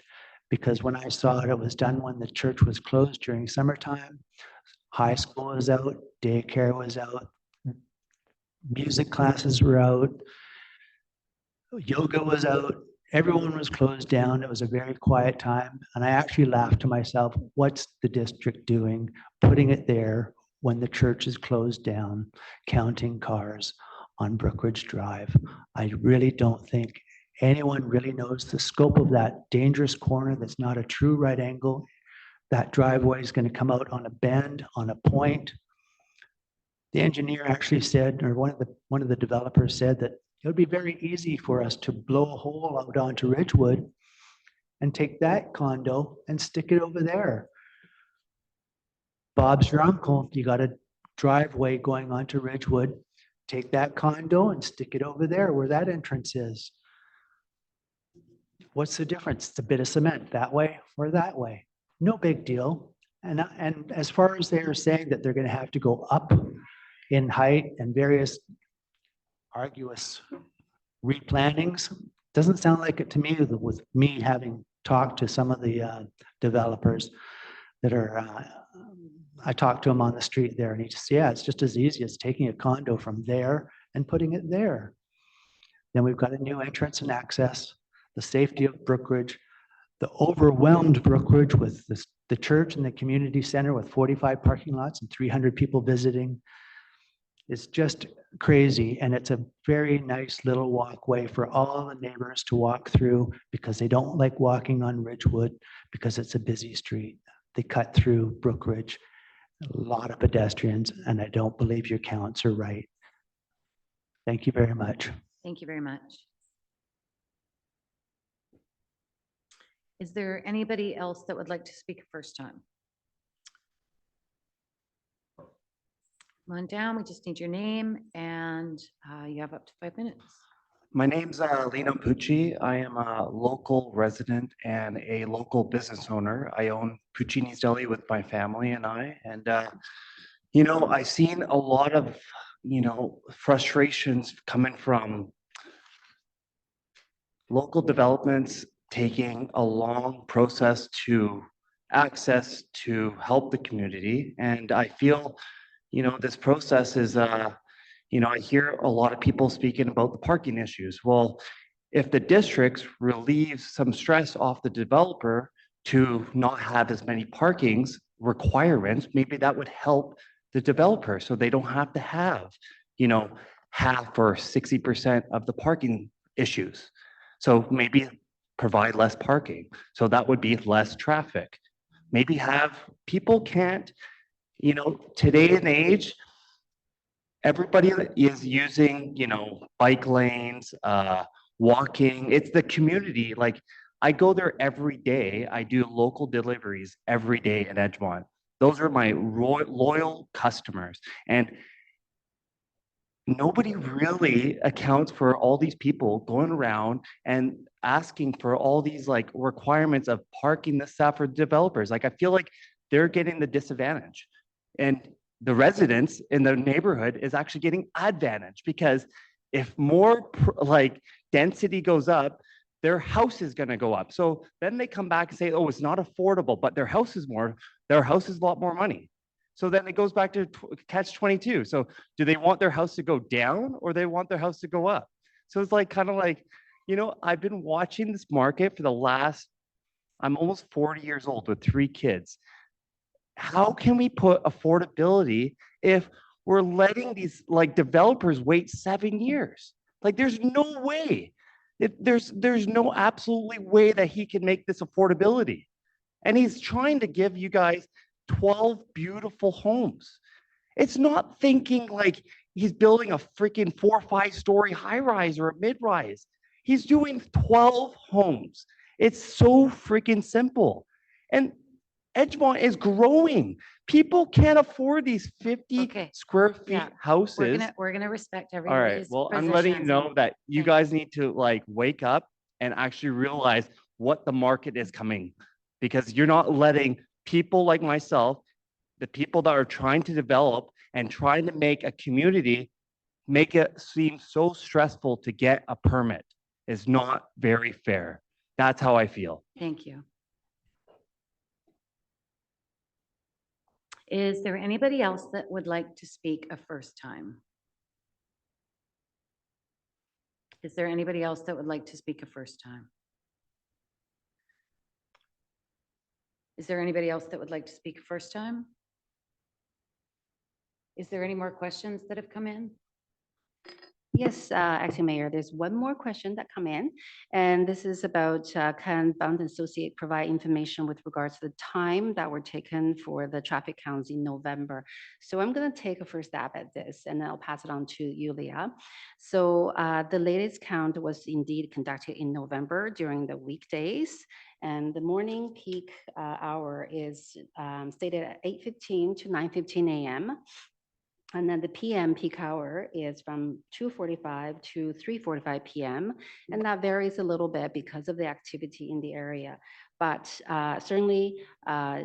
because when I saw it, it was done when the church was closed during summertime. High school was out, daycare was out, music classes were out, yoga was out, everyone was closed down. It was a very quiet time. And I actually laughed to myself, what's the district doing, putting it there when the church is closed down, counting cars on Brookridge Drive? I really don't think anyone really knows the scope of that dangerous corner that's not a true right angle. That driveway is going to come out on a bend, on a point. The engineer actually said, or one of the developers said, that it would be very easy for us to blow a hole out onto Ridgewood and take that condo and stick it over there. Bob's your uncle. You got a driveway going onto Ridgewood. Take that condo and stick it over there where that entrance is. What's the difference? It's a bit of cement that way or that way. No big deal. And as far as they're saying that they're going to have to go up in height and various arduous replannings, doesn't sound like it to me, with me having talked to some of the developers that are, I talked to him on the street there, and he just, yeah, it's just as easy as taking a condo from there and putting it there. Then we've got a new entrance and access, the safety of Brookridge, the overwhelmed Brookridge with the church and the community center with 45 parking lots and 300 people visiting. It's just crazy, and it's a very nice little walkway for all the neighbors to walk through because they don't like walking on Ridgewood because it's a busy street. They cut through Brookridge, a lot of pedestrians, and I don't believe your counts are right. Thank you very much. Thank you very much. Is there anybody else that would like to speak first time? Come on down. We just need your name, and you have up to 5 minutes. My name's Lino Pucci. I am a local resident and a local business owner. I own Puccini's Deli with my family and I. And, you know, I've seen a lot of, you know, frustrations coming from local developments taking a long process to access to help the community. And I feel, you know, this process is, you know, I hear a lot of people speaking about the parking issues. Well, if the districts relieve some stress off the developer to not have as many parkings requirements, maybe that would help the developer so they don't have to have, you know, half or 60% of the parking issues. So maybe provide less parking. So that would be less traffic. Maybe have people can't, you know, today and age, everybody is using, you know, bike lanes, walking. It's the community. Like I go there every day. I do local deliveries every day in Edgemont. Those are my loyal customers. And nobody really accounts for all these people going around and asking for all these like requirements of parking the stuff for developers. Like I feel like they're getting the disadvantage. And the residents in the neighborhood is actually getting advantage because if more like density goes up, their house is going to go up. So then they come back and say, oh, it's not affordable, but their house is a lot more money. So then it goes back to catch 22. So do they want their house to go down or they want their house to go up? So it's like kind of like, you know, I've been watching this market for the last, I'm almost 40 years old with 3 kids. How can we put affordability if we're letting these like developers wait 7 years? Like there's no way. There's no absolutely way that he can make this affordability. And he's trying to give you guys 12 beautiful homes. It's not thinking like he's building a freaking 4 or 5 story high rise or a mid rise. He's doing 12 homes. It's so freaking simple. And Edgemont is growing. People can't afford these 50 square feet houses. We're gonna respect All everybody's right. Well, I'm letting you know that you guys need to like wake up and actually realize what the market is coming, because you're not letting people like myself the people that are trying to develop and trying to make a community make it seem so stressful to get a permit is not very fair. That's how I feel. Thank you. Is there anybody else that would like to speak a first time? Is there anybody else that would like to speak a first time? Is there anybody else that would like to speak a first time? Is there any more questions that have come in? Yes, Acting Mayor, there's one more question that come in, and this is about can Bond Associate provide information with regards to the time that were taken for the traffic counts in November. So I'm going to take a first stab at this, and then I'll pass it on to you, Leah. So the latest count was indeed conducted in November during the weekdays, and the morning peak hour is stated at 8:15 to 9:15 a.m. And then the PM peak hour is from 2:45 to 3:45 PM. And that varies a little bit because of the activity in the area. But certainly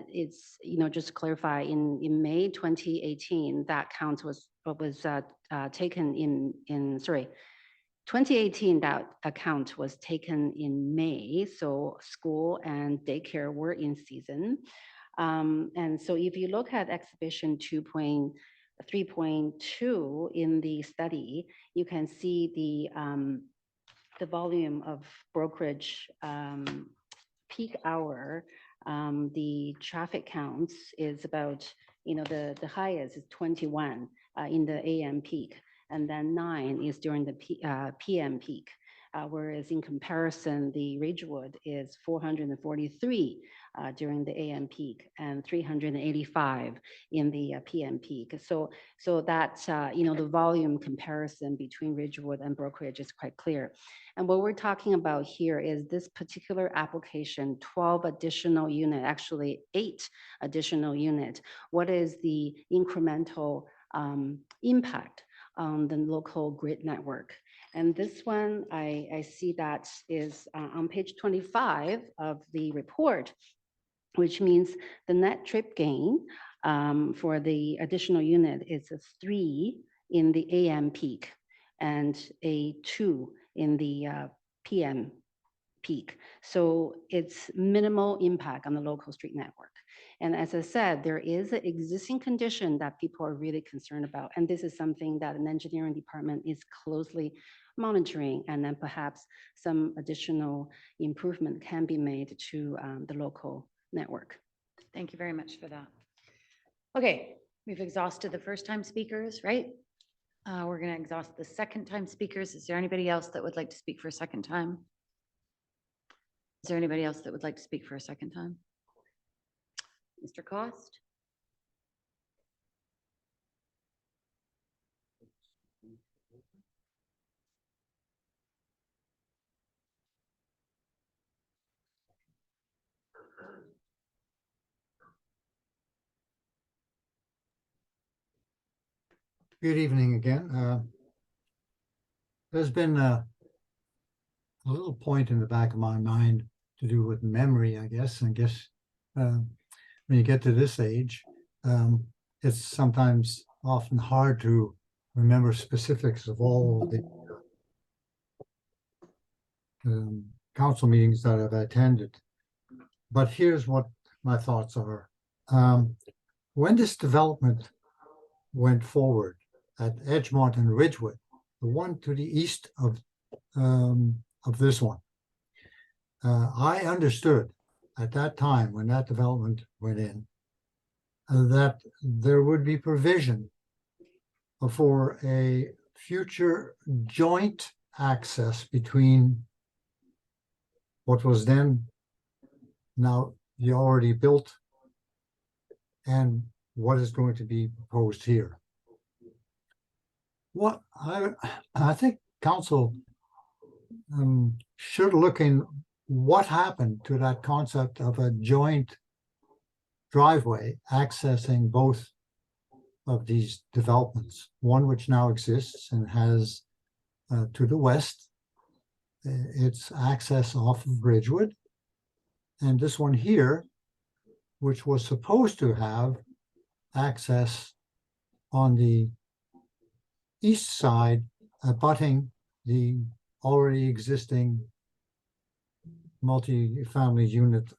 it's, just to clarify, in May 2018, that count was taken in 2018, that account was taken in May. So school and daycare were in season. And so if you look at exhibition 3.2 in the study, you can see the volume of Brookridge peak hour. The traffic counts is about, the highest is 21 in the AM peak, and then 9 is during the PM peak. Whereas in comparison, the Ridgewood is 443 during the AM peak and 385 in the PM peak. So that's, the volume comparison between Ridgewood and Brookridge is quite clear. And what we're talking about here is this particular application, 12 additional unit, actually 8 additional unit. What is the incremental impact on the local grid network? And this one, I see that is on page 25 of the report, which means the net trip gain for the additional unit is a 3 in the AM peak and a 2 in the PM peak. So it's minimal impact on the local street network. And as I said, there is an existing condition that people are really concerned about. And this is something that an engineering department is closely monitoring, and then perhaps some additional improvement can be made to the local network. Thank you very much for that. Okay, we've exhausted the first time speakers, right? We're going to exhaust the second time speakers. Is there anybody else that would like to speak for a second time? Is there anybody else that would like to speak for a second time? Mr. Cost? Good evening again. There's been a little point in the back of my mind to do with memory, I guess. When you get to this age, it's sometimes often hard to remember specifics of all the council meetings that I've attended. But here's what my thoughts are. When this development went forward at Edgemont and Ridgewood, the one to the east of this one, I understood at that time when that development went in that there would be provision for a future joint access between what was then now the already built and what is going to be proposed here. What I think council should look in what happened to that concept of a joint driveway accessing both of these developments, one which now exists and has to the west its access off of Ridgewood, and this one here, which was supposed to have access on the east side abutting the already existing multi-family unit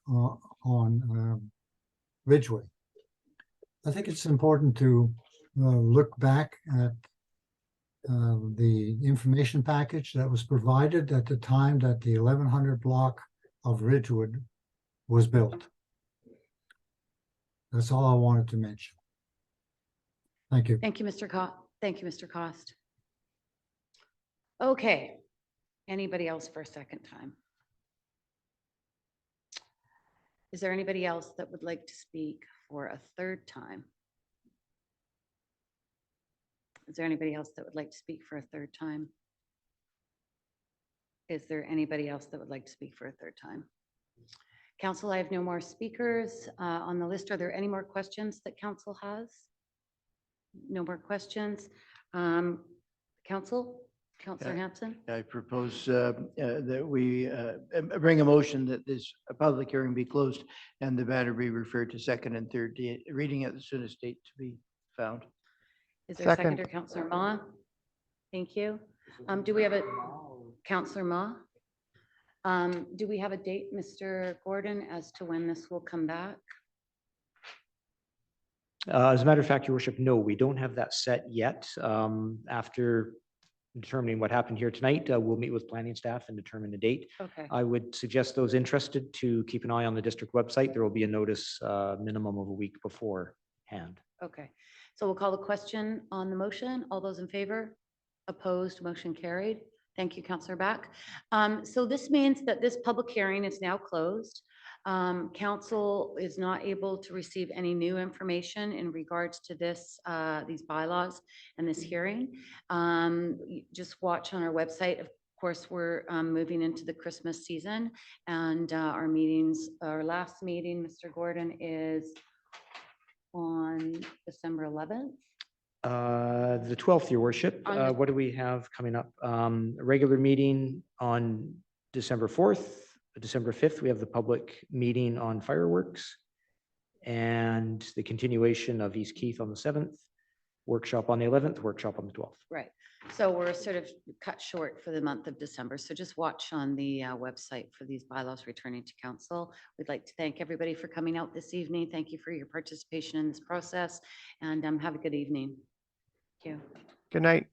on Ridgeway. I think it's important to look back at the information package that was provided at the time that the 1100 block of Ridgewood was built. That's all I wanted to mention. Thank you. Thank you, Mr. Cost. Thank you, Mr. Cost. Okay. Anybody else for a second time? Is there anybody else that would like to speak for a third time? Is there anybody else that would like to speak for a third time? Is there anybody else that would like to speak for a third time? Council, I have no more speakers on the list. Are there any more questions that council has? No more questions. Council, Councillor Hampson? I propose that we bring a motion that this public hearing be closed and the matter be referred to second and third reading at the soonest date to be found. Is there a seconder, Councillor Ma? Thank you. Do we have a Councillor Ma? Do we have a date, Mr. Gordon, as to when this will come back? As a matter of fact, Your Worship, no, we don't have that set yet. After determining what happened here tonight, we'll meet with planning staff and determine a date. Okay. I would suggest those interested to keep an eye on the district website. There will be a notice minimum of a week beforehand. Okay, so we'll call the question on the motion. All those in favor? Opposed? Motion carried. Thank you, Councillor Back. So this means that this public hearing is now closed. Council is not able to receive any new information in regards to this, these bylaws and this hearing. Just watch on our website. Of course, we're moving into the Christmas season, and our meetings, our last meeting, Mr. Gordon, is on December 11th. The 12th, Your Worship. What do we have coming up? A regular meeting on December 4th. December 5th, we have the public meeting on fireworks and the continuation of East Keith on the 7th, workshop on the 11th, workshop on the 12th. Right. So we're sort of cut short for the month of December. So just watch on the website for these bylaws returning to council. We'd like to thank everybody for coming out this evening. Thank you for your participation in this process, and have a good evening. Thank you. Good night.